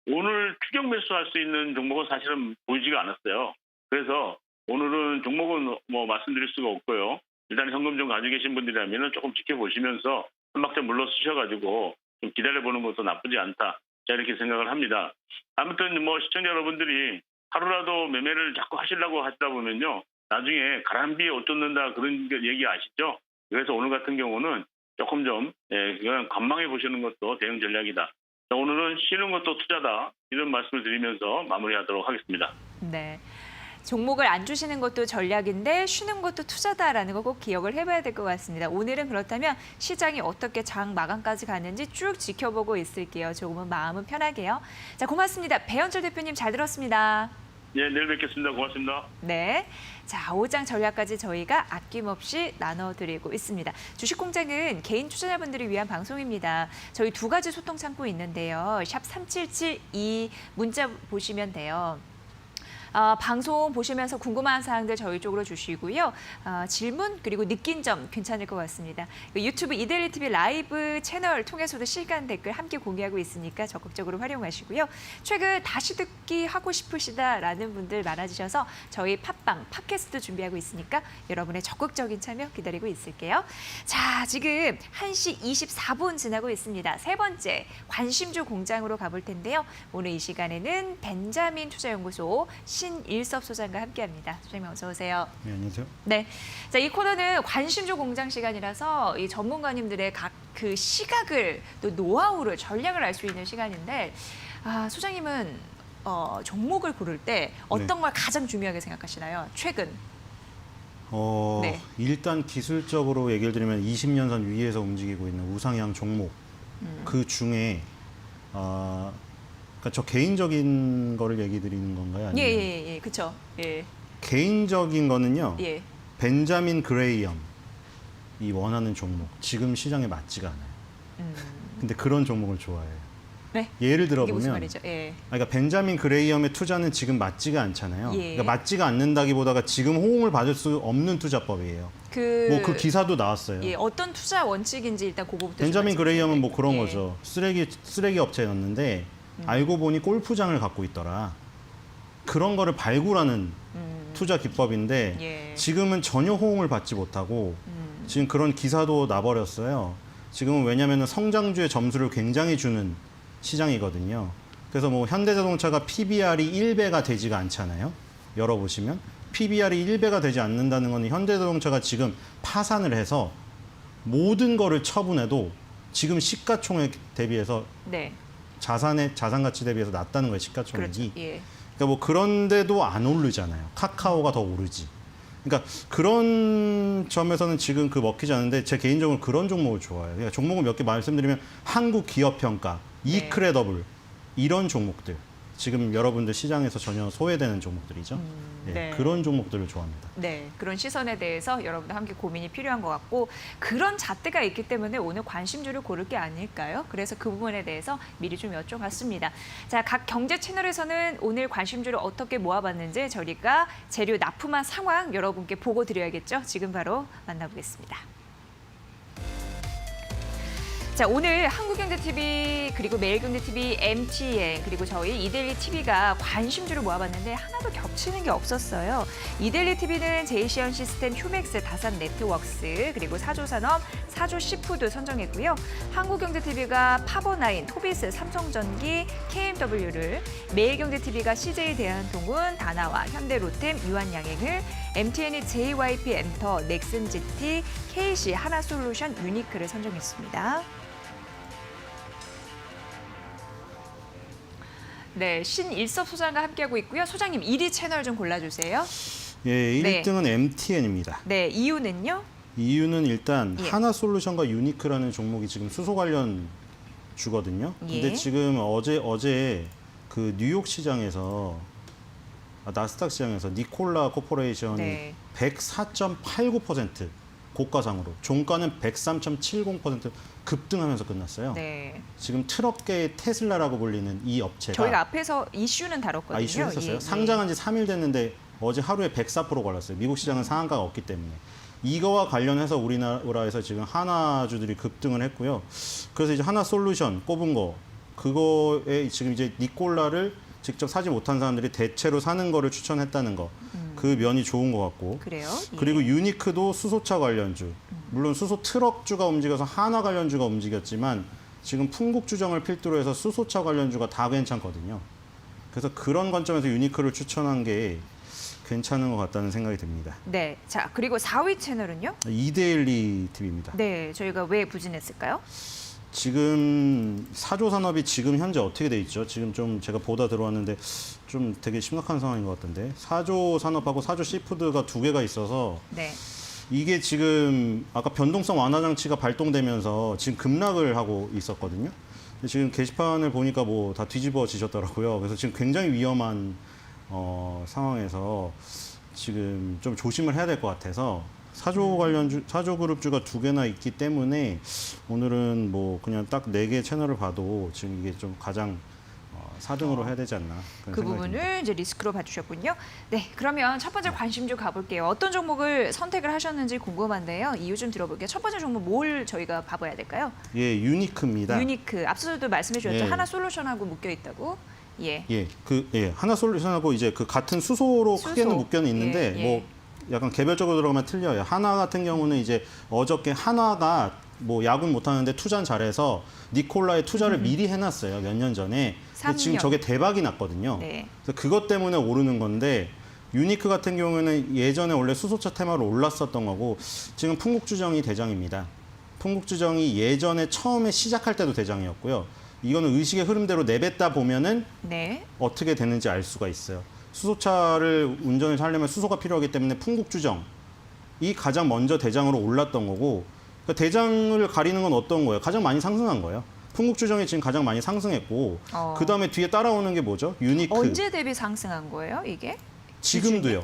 Speaker 4: 오늘 추격 매수할 수 있는 종목은 사실은 보이지가 않았어요. 그래서 오늘은 종목은 뭐 말씀드릴 수가 없고요. 일단 현금 좀 가지고 계신 분들이라면 조금 지켜보시면서 한 박자 물러서셔가지고 좀 기다려보는 것도 나쁘지 않다. 자, 이렇게 생각을 합니다. 아무튼 뭐 시청자 여러분들이 하루라도 매매를 자꾸 하시려고 하시다 보면요. 나중에 가람비에 옷 쫓는다 그런 얘기 아시죠? 그래서 오늘 같은 경우는 조금 좀 그냥 관망해 보시는 것도 대응 전략이다. 자, 오늘은 쉬는 것도 투자다. 이런 말씀을 드리면서 마무리하도록 하겠습니다.
Speaker 1: 네. 종목을 안 주시는 것도 전략인데 쉬는 것도 투자다라는 거 꼭 기억을 해봐야 될 것 같습니다. 오늘은 그렇다면 시장이 어떻게 장 마감까지 가는지 쭉 지켜보고 있을게요. 조금은 마음은 편하게요. 자, 고맙습니다. 배현철 대표님 잘 들었습니다.
Speaker 4: 네, 내일 뵙겠습니다. 고맙습니다.
Speaker 1: 네. 자, 5장 전략까지 저희가 아낌없이 나눠드리고 있습니다. 주식공장은 개인 투자자분들을 위한 방송입니다. 저희 두 가지 소통 창구 있는데요. 샵 3772 문자 보시면 돼요. 방송 보시면서 궁금한 사항들 저희 쪽으로 주시고요. 질문 그리고 느낀 점 괜찮을 것 같습니다. 유튜브 이데일리 TV 라이브 채널 통해서도 실시간 댓글 함께 공개하고 있으니까 적극적으로 활용하시고요. 최근 다시 듣기 하고 싶으시다라는 분들 많아지셔서 저희 팟빵, 팟캐스트 준비하고 있으니까 여러분의 적극적인 참여 기다리고 있을게요. 자, 지금 1시 24분 지나고 있습니다. 세 번째 관심주 공장으로 가볼 텐데요. 오늘 이 시간에는 벤자민 투자연구소 신일섭 소장과 함께합니다. 소장님 어서 오세요.
Speaker 3: 네, 안녕하세요.
Speaker 1: 네, 자, 이 코너는 관심주 공장 시간이라서 이 전문가님들의 각 그 시각을 또 노하우를 전략을 알 수 있는 시간인데 소장님은 종목을 고를 때 어떤 걸 가장 중요하게 생각하시나요? 최근. 네.
Speaker 3: 일단 기술적으로 얘기를 드리면 20년선 위에서 움직이고 있는 우상향 종목 그 중에 그러니까 저 개인적인 거를 얘기 드리는 건가요? 아니면
Speaker 1: 예, 그렇죠. 예.
Speaker 3: 개인적인 거는요.
Speaker 1: 예.
Speaker 3: 벤자민 그레이엄 이 원하는 종목 지금 시장에 맞지가 않아요. 근데 그런 종목을 좋아해요.
Speaker 1: 네.
Speaker 3: 예를
Speaker 1: 이게 무슨
Speaker 3: 들어보면
Speaker 1: 말이죠? 예.
Speaker 3: 그러니까 벤자민 그레이엄의 투자는 지금 맞지가 않잖아요.
Speaker 1: 예.
Speaker 3: 그러니까 맞지가 않는다기보다가 지금 호응을 받을 수 없는 투자법이에요. 그 기사도 나왔어요.
Speaker 1: 예, 어떤 투자 원칙인지 일단 그거부터
Speaker 3: 벤자민 그레이엄은 뭐 그런
Speaker 1: 예.
Speaker 3: 거죠. 쓰레기 업체였는데 알고 보니 골프장을 갖고 있더라. 그런 거를 발굴하는 투자 기법인데
Speaker 1: 예.
Speaker 3: 지금은 전혀 호응을 받지 못하고 지금 그런 기사도 나버렸어요. 지금은 왜냐하면 성장주의 점수를 굉장히 주는 시장이거든요. 그래서 뭐 현대자동차가 PBR이 1배가 되지가 않잖아요. 열어보시면 PBR이 1배가 되지 않는다는 건 현대자동차가 지금 파산을 해서 모든 거를 처분해도 지금 시가총액 대비해서
Speaker 1: 네.
Speaker 3: 자산 가치 대비해서 낮다는 거예요. 시가총액이.
Speaker 1: 그렇죠. 예.
Speaker 3: 그러니까 뭐 그런데도 안 오르잖아요. 카카오가 더 오르지. 그러니까 그런 점에서는 지금 먹히지 않는데 제 개인적으로 그런 종목을 좋아해요. 그러니까 종목을 몇 개 말씀드리면 한국기업평가, 이크레더블 이런 종목들. 지금 여러분들 시장에서 전혀 소외되는 종목들이죠.
Speaker 1: 네.
Speaker 3: 그런 종목들을 좋아합니다.
Speaker 1: 네, 그런 시선에 대해서 여러분들 함께 고민이 필요한 것 같고 그런 잣대가 있기 때문에 오늘 관심주를 고를 게 아닐까요? 그래서 그 부분에 대해서 미리 좀 여쭤봤습니다. 자, 각 경제 채널에서는 오늘 관심주를 어떻게 모아봤는지 저희가 재료 납품한 상황 여러분께 보고 드려야겠죠? 지금 바로 만나보겠습니다. 자, 오늘 한국경제TV 그리고 매일경제TV, MTN 그리고 저희 이데일리 TV가 관심주를 모아봤는데 하나도 겹치는 게 없었어요. 이데일리 TV는 제이시언 시스템, 휴맥스, 다산 네트워크스 그리고 사조산업, 사조시푸드 선정했고요. 한국경제TV가 파버나인, 토비스, 삼성전기, KMW를, 매일경제TV가 CJ 대한통운, 다나와, 현대로템, 유한양행을, MTN이 JYP 엔터, 넥슨GT, KC, 하나솔루션, 유니크를 선정했습니다. 네, 신일섭 소장과 함께하고 있고요. 소장님 1위 채널 좀 골라주세요.
Speaker 3: 예,
Speaker 1: 네.
Speaker 3: 1등은 MTN입니다.
Speaker 1: 네, 이유는요?
Speaker 3: 이유는 일단
Speaker 1: 예.
Speaker 3: 하나솔루션과 유니크라는 종목이 지금 수소 관련 주거든요.
Speaker 1: 예.
Speaker 3: 근데 지금 어제 그 뉴욕 시장에서 나스닥 시장에서 니콜라 코퍼레이션이
Speaker 1: 네.
Speaker 3: 104.89% 고가상으로 종가는 103.70% 급등하면서 끝났어요.
Speaker 1: 네.
Speaker 3: 지금 트럭계의 테슬라라고 불리는 이 업체가
Speaker 1: 저희가 앞에서 이슈는 다뤘거든요.
Speaker 3: 이슈 했었어요.
Speaker 1: 예,
Speaker 3: 상장한 지 3일 됐는데 어제 하루에 104% 걸렸어요. 미국 시장은 상한가가 없기 때문에. 이거와 관련해서 우리나라에서 지금 하나주들이 급등을 했고요. 그래서 이제 하나솔루션 꼽은 거 그거에 지금 이제 니콜라를 직접 사지 못한 사람들이 대체로 사는 거를 추천했다는 거. 그 면이 좋은 것 같고.
Speaker 1: 그래요? 예.
Speaker 3: 그리고 유니크도 수소차 관련주. 물론 수소 트럭주가 움직여서 한화 관련주가 움직였지만 지금 풍국주정을 필두로 해서 수소차 관련주가 다 괜찮거든요. 그래서 그런 관점에서 유니크를 추천한 게 괜찮은 것 같다는 생각이 듭니다.
Speaker 1: 네. 자, 그리고 4위 채널은요?
Speaker 3: 이데일리 TV입니다.
Speaker 1: 네. 저희가 왜 부진했을까요?
Speaker 3: 지금 사조 산업이 지금 현재 어떻게 돼 있죠? 지금 좀 제가 보다 들어왔는데 좀 되게 심각한 상황인 것 같은데 사조 산업하고 사조 시푸드가 두 개가 있어서
Speaker 1: 네.
Speaker 3: 이게 지금 아까 변동성 완화 장치가 발동되면서 지금 급락을 하고 있었거든요. 근데 지금 게시판을 보니까 뭐 다 뒤집어지셨더라고요. 그래서 지금 굉장히 위험한 상황에서 지금 좀 조심을 해야 될 것 같아서 사조 관련주, 사조 그룹주가 두 개나 있기 때문에 오늘은 뭐 그냥 딱 4개 채널을 봐도 지금 이게 좀 가장 4등으로 해야 되지 않나 그런
Speaker 1: 그
Speaker 3: 생각이
Speaker 1: 부분을
Speaker 3: 듭니다.
Speaker 1: 이제 리스크로 봐주셨군요. 네, 그러면 첫 번째 관심주 가볼게요. 어떤 종목을 선택을 하셨는지 궁금한데요. 이유 좀 들어볼게요. 첫 번째 종목 뭘 저희가 봐봐야 될까요?
Speaker 3: 예, 유니크입니다.
Speaker 1: 유니크. 앞서도 말씀해 주셨죠.
Speaker 3: 예.
Speaker 1: 하나 솔루션하고 묶여 있다고. 예.
Speaker 3: 하나 솔루션하고 이제 그 같은 수소로
Speaker 1: 수소.
Speaker 3: 크게는 묶여는 있는데
Speaker 1: 예, 예.
Speaker 3: 뭐 약간 개별적으로 들어가면 틀려요. 하나 같은 경우는 이제 어저께 하나가 뭐 야근 못 하는데 투자는 잘해서 니콜라의 투자를 미리 해놨어요. 몇 년 전에. 근데 지금
Speaker 1: 3년.
Speaker 3: 저게 대박이 났거든요.
Speaker 1: 네.
Speaker 3: 그래서 그것 때문에 오르는 건데 유니크 같은 경우에는 예전에 원래 수소차 테마로 올랐었던 거고 지금 풍국주정이 대장입니다. 풍국주정이 예전에 처음에 시작할 때도 대장이었고요. 이거는 의식의 흐름대로 내뱉다 보면은
Speaker 1: 네.
Speaker 3: 어떻게 되는지 알 수가 있어요. 수소차를 운전을 하려면 수소가 필요하기 때문에 풍국주정이 가장 먼저 대장으로 올랐던 거고 그러니까 대장을 가리는 건 어떤 거예요? 가장 많이 상승한 거예요. 풍국주정이 지금 가장 많이 상승했고 그다음에 뒤에 따라오는 게 뭐죠? 유니크.
Speaker 1: 언제 대비 상승한 거예요, 이게?
Speaker 3: 지금도요.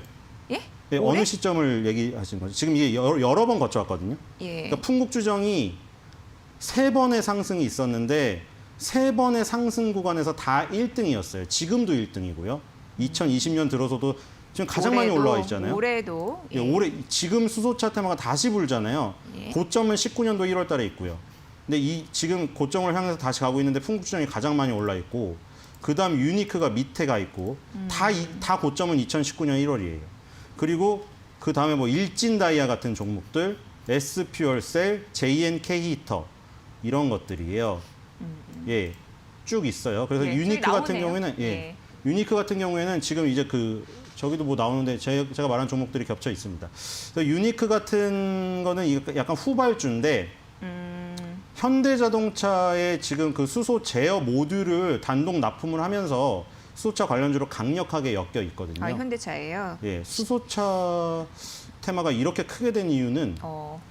Speaker 1: 예?
Speaker 3: 네,
Speaker 1: 올해?
Speaker 3: 어느 시점을 얘기하시는 거죠? 지금 이게 여러 번 거쳐왔거든요.
Speaker 1: 예.
Speaker 3: 그러니까 풍국주정이 3번의 상승이 있었는데 3번의 상승 구간에서 다 1등이었어요. 지금도 1등이고요. 2020년 들어서도 지금 가장 많이 올라와 있잖아요.
Speaker 1: 올해도.
Speaker 3: 예, 올해 지금 수소차 테마가 다시 불잖아요.
Speaker 1: 예.
Speaker 3: 고점은 19년도 1월 달에 있고요. 근데 이 지금 고점을 향해서 다시 가고 있는데 풍국주정이 가장 많이 올라 있고 그다음 유니크가 밑에 가 있고 다 고점은 2019년 1월이에요. 그리고 그 다음에 뭐 일진다이아 같은 종목들, S퓨얼셀, JNK 히터 이런 것들이에요. 예, 쭉 있어요. 그래서
Speaker 1: 네,
Speaker 3: 유니크
Speaker 1: 저기
Speaker 3: 같은
Speaker 1: 나오네요.
Speaker 3: 경우에는
Speaker 1: 예.
Speaker 3: 유니크 같은 경우에는 지금 이제 그 저기도 뭐 나오는데 제가 말한 종목들이 겹쳐 있습니다. 그래서 유니크 같은 거는 이거 약간 후발주인데 현대자동차의 지금 그 수소 제어 모듈을 단독 납품을 하면서 수소차 관련주로 강력하게 엮여 있거든요.
Speaker 1: 아, 현대차예요.
Speaker 3: 예, 수소차 테마가 이렇게 크게 된 이유는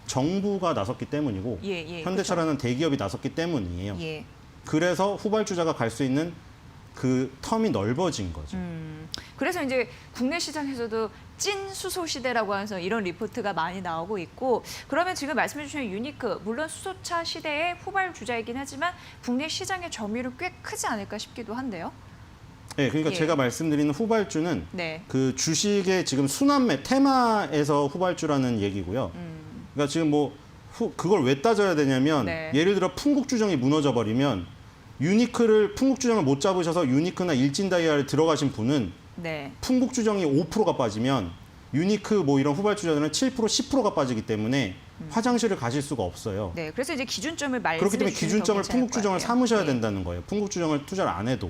Speaker 3: 정부가 나섰기 때문이고
Speaker 1: 예,
Speaker 3: 현대차라는 대기업이 나섰기 때문이에요.
Speaker 1: 예.
Speaker 3: 그래서 후발주자가 갈 수 있는 그 텀이 넓어진 거죠.
Speaker 1: 그래서 이제 국내 시장에서도 찐 수소 시대라고 해서 이런 리포트가 많이 나오고 있고 그러면 지금 말씀해 주신 유니크 물론 수소차 시대의 후발 주자이긴 하지만 국내 시장의 점유율은 꽤 크지 않을까 싶기도 한데요.
Speaker 3: 네, 그러니까
Speaker 1: 예.
Speaker 3: 제가 말씀드리는 후발주는
Speaker 1: 네.
Speaker 3: 그 주식의 지금 순환매 테마에서 후발주라는 얘기고요. 그러니까 지금 뭐 그걸 왜 따져야 되냐면
Speaker 1: 네.
Speaker 3: 예를 들어 풍국주정이 무너져 버리면 유니크를 풍국주정을 못 잡으셔서 유니크나 일진다이아를 들어가신 분은
Speaker 1: 네.
Speaker 3: 풍국주정이 5%가 빠지면 유니크 뭐 이런 후발주자들은 7%, 10%가 빠지기 때문에 화장실을 가실 수가 없어요.
Speaker 1: 네. 그래서 이제 기준점을 말씀해
Speaker 3: 그렇기 때문에
Speaker 1: 주시면
Speaker 3: 기준점을
Speaker 1: 더 괜찮을
Speaker 3: 풍국주정을
Speaker 1: 것 같아요.
Speaker 3: 삼으셔야
Speaker 1: 예.
Speaker 3: 된다는 거예요. 풍국주정을 투자를 안 해도.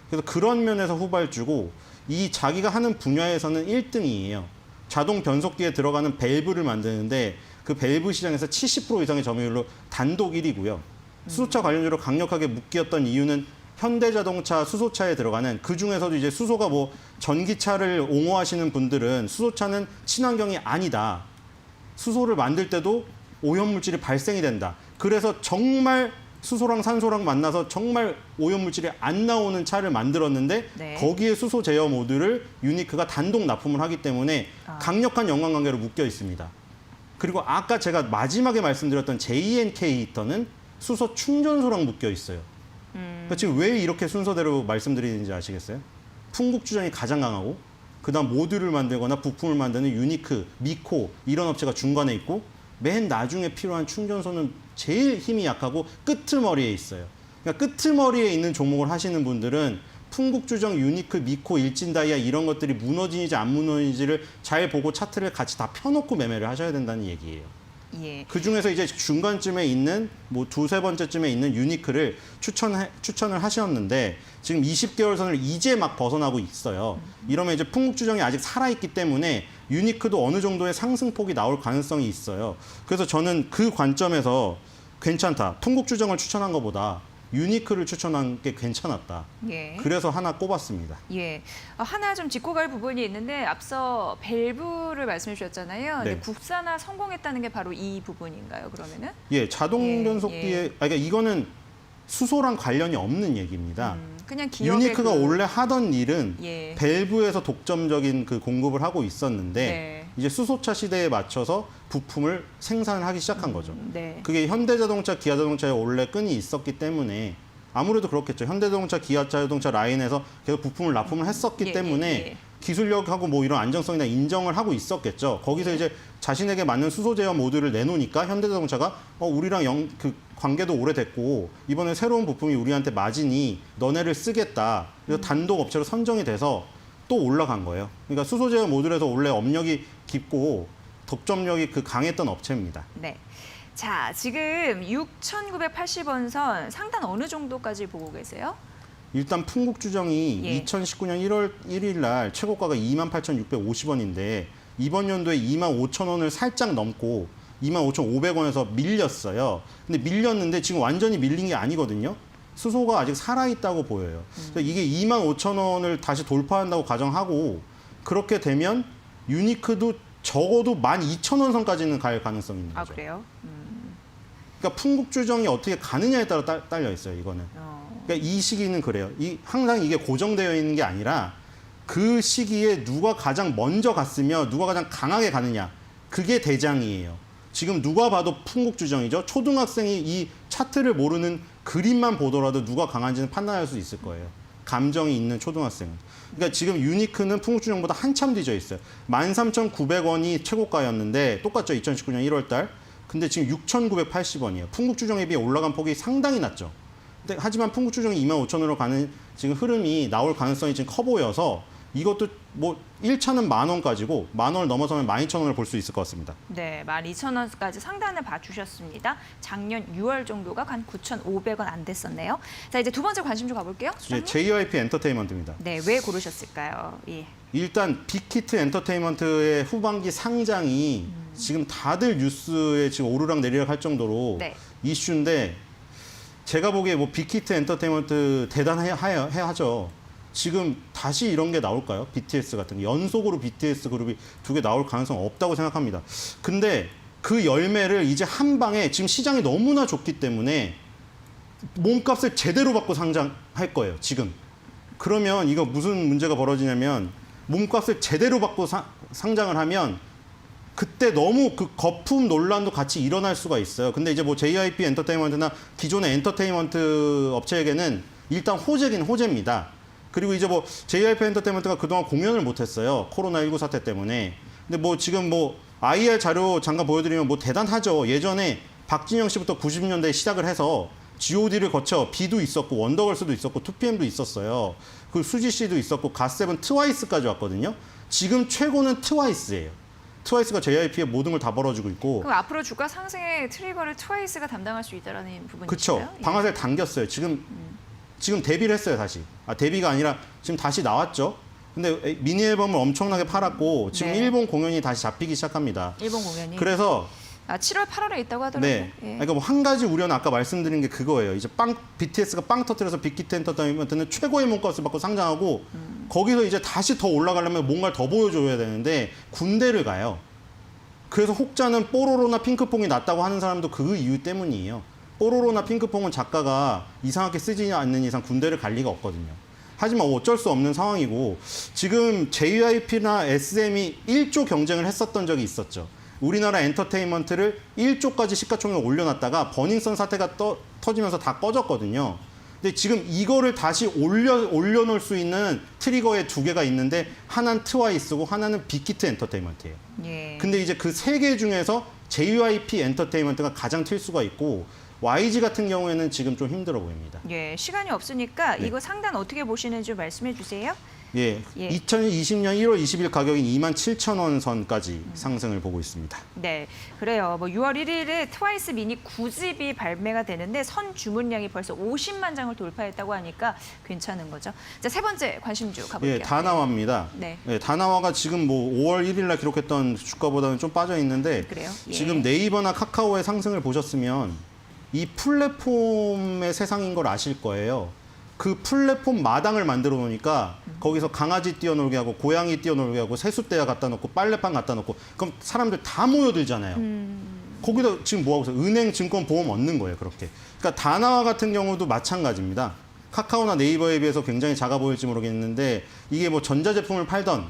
Speaker 3: 그래서 그런 면에서 후발주고 이 자기가 하는 분야에서는 1등이에요. 자동 변속기에 들어가는 밸브를 만드는데 그 밸브 시장에서 70% 이상의 점유율로 단독 1위고요. 수소차 관련주로 강력하게 묶였던 이유는 현대자동차 수소차에 들어가는 그중에서도 이제 수소가 뭐 전기차를 옹호하시는 분들은 수소차는 친환경이 아니다. 수소를 만들 때도 오염물질이 발생이 된다. 그래서 정말 수소랑 산소랑 만나서 정말 오염물질이 안 나오는 차를 만들었는데
Speaker 1: 네.
Speaker 3: 거기에 수소 제어 모드를 유니크가 단독 납품을 하기 때문에 강력한 연관관계로 묶여 있습니다. 그리고 아까 제가 마지막에 말씀드렸던 JNK 히터는 수소 충전소랑 묶여 있어요. 그러니까 지금 왜 이렇게 순서대로 말씀드리는지 아시겠어요? 풍국주정이 가장 강하고 그다음 모듈을 만들거나 부품을 만드는 유니크, 미코 이런 업체가 중간에 있고 맨 나중에 필요한 충전소는 제일 힘이 약하고 끄트머리에 있어요. 그러니까 끄트머리에 있는 종목을 하시는 분들은 풍국주정, 유니크, 미코, 일진다이아 이런 것들이 무너지는지 안 무너지는지를 잘 보고 차트를 같이 다 펴놓고 매매를 하셔야 된다는 얘기예요.
Speaker 1: 예.
Speaker 3: 그 중에서 이제 중간쯤에 있는 뭐 두세 번째쯤에 있는 유니크를 추천을 하셨는데 지금 20개월 선을 이제 막 벗어나고 있어요. 이러면 이제 풍국주정이 아직 살아있기 때문에 유니크도 어느 정도의 상승폭이 나올 가능성이 있어요. 그래서 저는 그 관점에서 괜찮다. 풍국주정을 추천한 것보다 유니크를 추천한 게 괜찮았다.
Speaker 1: 예.
Speaker 3: 그래서 하나 꼽았습니다.
Speaker 1: 예. 하나 좀 짚고 갈 부분이 있는데 앞서 밸브를 말씀해 주셨잖아요.
Speaker 3: 네.
Speaker 1: 근데 국산화 성공했다는 게 바로 이 부분인가요, 그러면은?
Speaker 3: 예, 자동
Speaker 1: 예,
Speaker 3: 변속기에 그러니까 이거는 수소랑 관련이 없는 얘기입니다.
Speaker 1: 그냥 기업의
Speaker 3: 유니크가 원래 하던 일은
Speaker 1: 예.
Speaker 3: 밸브에서 독점적인 그 공급을 하고 있었는데
Speaker 1: 네.
Speaker 3: 이제 수소차 시대에 맞춰서 부품을 생산을 하기 시작한 거죠.
Speaker 1: 네.
Speaker 3: 그게 현대자동차, 기아자동차에 원래 끈이 있었기 때문에 아무래도 그렇겠죠. 현대자동차, 기아자동차 라인에서 계속 부품을 납품을 했었기
Speaker 1: 예,
Speaker 3: 때문에
Speaker 1: 예.
Speaker 3: 기술력하고 뭐 이런 안정성이나 인정을 하고 있었겠죠. 거기서
Speaker 1: 네.
Speaker 3: 이제 자신에게 맞는 수소 제어 모듈을 내놓으니까 현대자동차가 우리랑 그 관계도 오래됐고 이번에 새로운 부품이 우리한테 맞으니 너네를 쓰겠다. 그래서 단독 업체로 선정이 돼서 또 올라간 거예요. 그러니까 수소 제어 모듈에서 원래 업력이 깊고 독점력이 그 강했던 업체입니다.
Speaker 1: 네. 자, 지금 6,980원 선 상단 어느 정도까지 보고 계세요?
Speaker 3: 일단 풍국주정이
Speaker 1: 예.
Speaker 3: 2019년 1월 1일 날 최고가가 28,650원인데 이번 연도에 25,000원을 살짝 넘고 25,500원에서 밀렸어요. 근데 밀렸는데 지금 완전히 밀린 게 아니거든요. 수소가 아직 살아있다고 보여요. 그래서 이게 25,000원을 다시 돌파한다고 가정하고 그렇게 되면 유니크도 적어도 12,000원 선까지는 갈 가능성이 있는 거죠.
Speaker 1: 그래요?
Speaker 3: 그러니까 풍국주정이 어떻게 가느냐에 따라 딸려 있어요, 이거는. 그러니까 이 시기는 그래요. 항상 이게 고정되어 있는 게 아니라 그 시기에 누가 가장 먼저 갔으며 누가 가장 강하게 가느냐. 그게 대장이에요. 지금 누가 봐도 풍국주정이죠. 초등학생이 이 차트를 모르는 그림만 보더라도 누가 강한지는 판단할 수 있을 거예요. 감정이 있는 초등학생은. 그러니까 지금 유니크는 풍국주정보다 한참 뒤져 있어요. 13,900원이 최고가였는데 똑같죠. 2019년 1월 달. 근데 지금 6,980원이에요. 풍국주정에 비해 올라간 폭이 상당히 낮죠. 근데 하지만 풍국주정이 25,000원으로 가는 지금 흐름이 나올 가능성이 지금 커 보여서 이것도 뭐 1차는 10,000원까지고 10,000원을 넘어서면 12,000원을 볼 수 있을 것 같습니다.
Speaker 1: 네, 12,000원까지 상단을 봐주셨습니다. 작년 6월 정도가 한 9,500원 안 됐었네요. 자, 이제 두 번째 관심 좀 가볼게요.
Speaker 3: 이제
Speaker 1: 수장님.
Speaker 3: JYP 엔터테인먼트입니다.
Speaker 1: 네, 왜 고르셨을까요? 예.
Speaker 3: 일단 빅히트 엔터테인먼트의 후반기 상장이 지금 다들 뉴스에 지금 오르락 내리락 할 정도로
Speaker 1: 네.
Speaker 3: 이슈인데 제가 보기에 뭐 빅히트 엔터테인먼트 대단하죠. 지금 다시 이런 게 나올까요? BTS 같은 거. 연속으로 BTS 그룹이 두 개 나올 가능성 없다고 생각합니다. 근데 그 열매를 이제 한 방에 지금 시장이 너무나 좋기 때문에 몸값을 제대로 받고 상장할 거예요. 지금. 그러면 이거 무슨 문제가 벌어지냐면 몸값을 제대로 받고 상장을 하면 그때 너무 그 거품 논란도 같이 일어날 수가 있어요. 근데 이제 뭐 JYP 엔터테인먼트나 기존의 엔터테인먼트 업체에게는 일단 호재긴 호재입니다. 그리고 이제 뭐 JYP 엔터테인먼트가 그동안 공연을 못했어요. 코로나19 사태 때문에. 근데 뭐 지금 뭐 IR 자료 잠깐 보여드리면 뭐 대단하죠. 예전에 박진영 씨부터 90년대에 시작을 해서 G.O.D를 거쳐 B도 있었고 원더걸스도 있었고 2PM도 있었어요. 그 수지 씨도 있었고 갓세븐 트와이스까지 왔거든요. 지금 최고는 트와이스예요. 트와이스가 JYP의 모든 걸 다 벌어주고 있고.
Speaker 1: 그럼 앞으로 주가 상승의 트리거를 트와이스가 담당할 수 있다는 부분이죠.
Speaker 3: 그렇죠. 방아쇠를 당겼어요. 지금 데뷔를 했어요, 다시. 데뷔가 아니라 지금 다시 나왔죠. 근데 미니 앨범을 엄청나게 팔았고 지금
Speaker 1: 네.
Speaker 3: 일본 공연이 다시 잡히기 시작합니다.
Speaker 1: 일본 공연이.
Speaker 3: 그래서
Speaker 1: 7월 8월에 있다고 하더라고요.
Speaker 3: 네.
Speaker 1: 예.
Speaker 3: 그러니까 뭐 한 가지 우려는 아까 말씀드린 게 그거예요. 이제 BTS가 빵 터뜨려서 빅히트 엔터테인먼트는 최고의 몸값을 받고 상장하고 거기서 이제 다시 더 올라가려면 뭔가를 더 보여줘야 되는데 군대를 가요. 그래서 혹자는 뽀로로나 핑크퐁이 낫다고 하는 사람도 그 이유 때문이에요. 뽀로로나 핑크퐁은 작가가 이상하게 쓰지 않는 이상 군대를 갈 리가 없거든요. 하지만 어쩔 수 없는 상황이고 지금 JYP나 SM이 1조 경쟁을 했었던 적이 있었죠. 우리나라 엔터테인먼트를 1조까지 시가총액을 올려놨다가 버닝썬 사태가 터지면서 다 꺼졌거든요. 근데 지금 이거를 다시 올려놓을 수 있는 트리거의 두 개가 있는데 하나는 트와이스고 하나는 빅히트 엔터테인먼트예요.
Speaker 1: 예.
Speaker 3: 근데 이제 그 세 개 중에서 JYP 엔터테인먼트가 가장 튈 수가 있고 YG 같은 경우에는 지금 좀 힘들어 보입니다.
Speaker 1: 예, 시간이 없으니까
Speaker 3: 네.
Speaker 1: 이거 상단 어떻게 보시는지 좀 말씀해 주세요.
Speaker 3: 예,
Speaker 1: 예.
Speaker 3: 2020년 1월 20일 가격인 27,000원 선까지 상승을 보고 있습니다.
Speaker 1: 네, 그래요. 뭐 6월 1일에 트와이스 미니 9집이 발매가 되는데 선 주문량이 벌써 50만 장을 돌파했다고 하니까 괜찮은 거죠. 자, 세 번째 관심주 가볼게요.
Speaker 3: 예, 다나와입니다.
Speaker 1: 네.
Speaker 3: 예, 다나와가 지금 뭐 5월 1일 날 기록했던 주가보다는 좀 빠져 있는데
Speaker 1: 그래요? 예.
Speaker 3: 지금 네이버나 카카오의 상승을 보셨으면 이 플랫폼의 세상인 걸 아실 거예요. 그 플랫폼 마당을 만들어 놓으니까 거기서 강아지 뛰어놀게 하고 고양이 뛰어놀게 하고 세숫대야 갖다 놓고 빨래판 갖다 놓고 그럼 사람들 다 모여들잖아요. 거기다 지금 뭐 하고 있어요? 은행, 증권, 보험 얻는 거예요, 그렇게. 그러니까 다나와 같은 경우도 마찬가지입니다. 카카오나 네이버에 비해서 굉장히 작아 보일지 모르겠는데 이게 뭐 전자제품을 팔던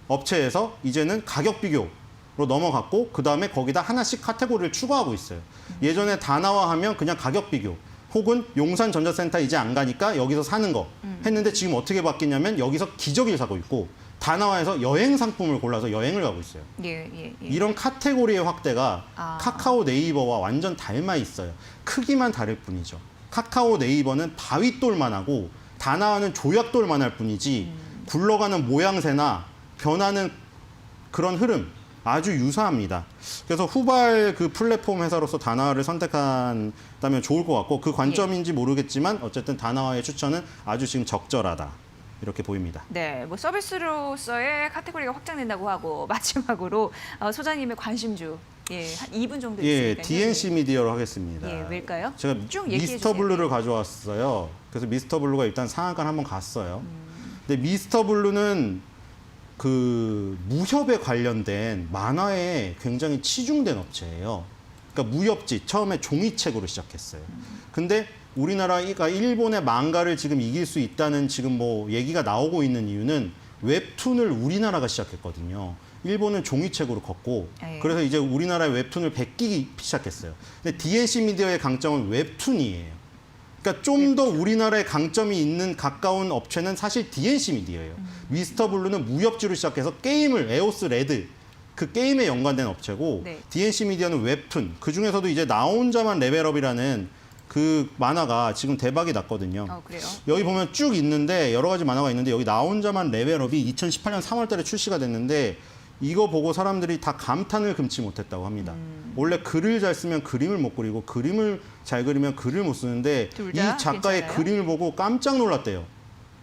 Speaker 3: 업체에서 이제는 가격 비교로 넘어갔고 그다음에 거기다 하나씩 카테고리를 추가하고 있어요. 예전에 다나와 하면 그냥 가격 비교 혹은 용산 전자센터 이제 안 가니까 여기서 사는 거 했는데 지금 어떻게 바뀌냐면 여기서 기저귀를 사고 있고 다나와에서 여행 상품을 골라서 여행을 가고 있어요.
Speaker 1: 예, 예, 예.
Speaker 3: 이런 카테고리의 확대가
Speaker 1: 아.
Speaker 3: 카카오 네이버와 완전 닮아 있어요. 크기만 다를 뿐이죠. 카카오 네이버는 바위돌만 하고 다나와는 조약돌만 할 뿐이지 굴러가는 모양새나 변하는 그런 흐름 아주 유사합니다. 그래서 후발 그 플랫폼 회사로서 다나와를 선택한다면 좋을 것 같고 그 관점인지 모르겠지만 어쨌든 다나와의 추천은 아주 지금 적절하다. 이렇게 보입니다.
Speaker 1: 네, 뭐 서비스로서의 카테고리가 확장된다고 하고 마지막으로 소장님의 관심주 한 2분 정도
Speaker 3: 예,
Speaker 1: 있으니까요.
Speaker 3: DNC 미디어로 하겠습니다.
Speaker 1: 예, 왜일까요?
Speaker 3: 제가
Speaker 1: 쭉 얘기해
Speaker 3: 미스터
Speaker 1: 주세요.
Speaker 3: 블루를 가져왔어요. 그래서 미스터 블루가 일단 상한가를 한번 갔어요. 근데 미스터 블루는 그 무협에 관련된 만화에 굉장히 치중된 업체예요. 그러니까 무협지 처음에 종이책으로 시작했어요. 근데 우리나라가 일본의 망가를 지금 이길 수 있다는 지금 뭐 얘기가 나오고 있는 이유는 웹툰을 우리나라가 시작했거든요. 일본은 종이책으로 걷고
Speaker 1: 예.
Speaker 3: 그래서 이제 우리나라의 웹툰을 베끼기 시작했어요. 근데 DNC 미디어의 강점은 웹툰이에요. 그러니까 좀 더 우리나라에 강점이 있는 가까운 업체는 사실 DNC 미디어예요. 미스터 블루는 무협지로 시작해서 게임을 에오스 레드 그 게임에 연관된 업체고
Speaker 1: 네.
Speaker 3: DNC 미디어는 웹툰 그 중에서도 이제 나 혼자만 레벨업이라는 그 만화가 지금 대박이 났거든요.
Speaker 1: 그래요?
Speaker 3: 여기 보면 쭉 있는데 여러 가지 만화가 있는데 여기 나 혼자만 레벨업이 2018년 3월달에 출시가 됐는데 이거 보고 사람들이 다 감탄을 금치 못했다고 합니다. 원래 글을 잘 쓰면 그림을 못 그리고 그림을 잘 그리면 글을 못 쓰는데
Speaker 1: 둘
Speaker 3: 이
Speaker 1: 다
Speaker 3: 작가의
Speaker 1: 괜찮아요?
Speaker 3: 그림을 보고 깜짝 놀랐대요.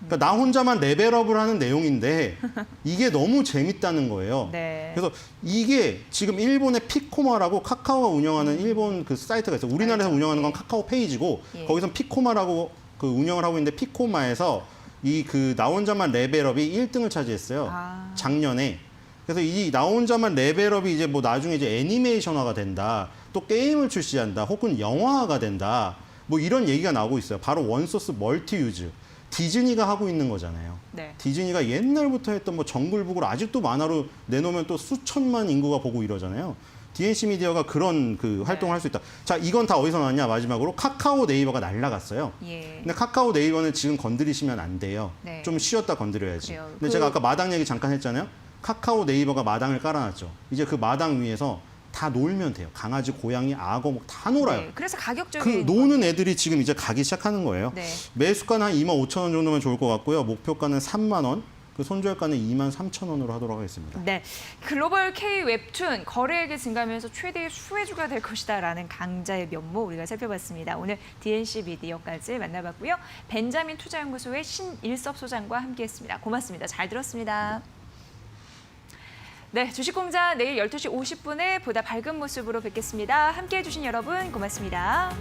Speaker 3: 그러니까 나 혼자만 레벨업을 하는 내용인데 이게 너무 재밌다는 거예요.
Speaker 1: 네.
Speaker 3: 그래서 이게 지금 일본의 피코마라고 카카오가 운영하는 일본 그 사이트가 있어요. 우리나라에서
Speaker 1: 알죠.
Speaker 3: 운영하는 건
Speaker 1: 예.
Speaker 3: 카카오 페이지고
Speaker 1: 예.
Speaker 3: 거기서 피코마라고 그 운영을 하고 있는데 피코마에서 이 그 나 혼자만 레벨업이 1등을 차지했어요.
Speaker 1: 아.
Speaker 3: 작년에. 그래서 이 나 혼자만 레벨업이 이제 뭐 나중에 이제 애니메이션화가 된다. 또 게임을 출시한다. 혹은 영화화가 된다. 뭐 이런 얘기가 나오고 있어요. 바로 원소스 멀티유즈. 디즈니가 하고 있는 거잖아요.
Speaker 1: 네.
Speaker 3: 디즈니가 옛날부터 했던 뭐 정글북을 아직도 만화로 내놓으면 또 수천만 인구가 보고 이러잖아요. DNC 미디어가 그런 그 활동을 할 수 있다. 자, 이건 다 어디서 나왔냐? 마지막으로 카카오 네이버가 날라갔어요.
Speaker 1: 예.
Speaker 3: 근데 카카오 네이버는 지금 건드리시면 안 돼요.
Speaker 1: 네.
Speaker 3: 좀 쉬었다 건드려야지.
Speaker 1: 그래요.
Speaker 3: 근데 제가 아까 마당 얘기 잠깐 했잖아요. 카카오 네이버가 마당을 깔아놨죠. 이제 그 마당 위에서 다 놀면 돼요. 강아지, 고양이, 악어 뭐 다 놀아요.
Speaker 1: 네, 그래서
Speaker 3: 그
Speaker 1: 가격적인
Speaker 3: 노는 애들이 지금 이제 가기 시작하는 거예요.
Speaker 1: 네.
Speaker 3: 매수가는 한 25,000원 정도면 좋을 것 같고요. 목표가는 3만 원, 그 손절가는 23,000원으로 하도록 하겠습니다.
Speaker 1: 네, 글로벌 K 웹툰 거래액이 증가하면서 최대의 수혜주가 될 것이다라는 강자의 면모 우리가 살펴봤습니다. 오늘 DNC 미디어까지 만나봤고요. 벤자민 투자연구소의 신일섭 소장과 함께했습니다. 고맙습니다. 잘 들었습니다. 네, 주식공장 내일 12시 50분에 보다 밝은 모습으로 뵙겠습니다. 함께해 주신 여러분 고맙습니다.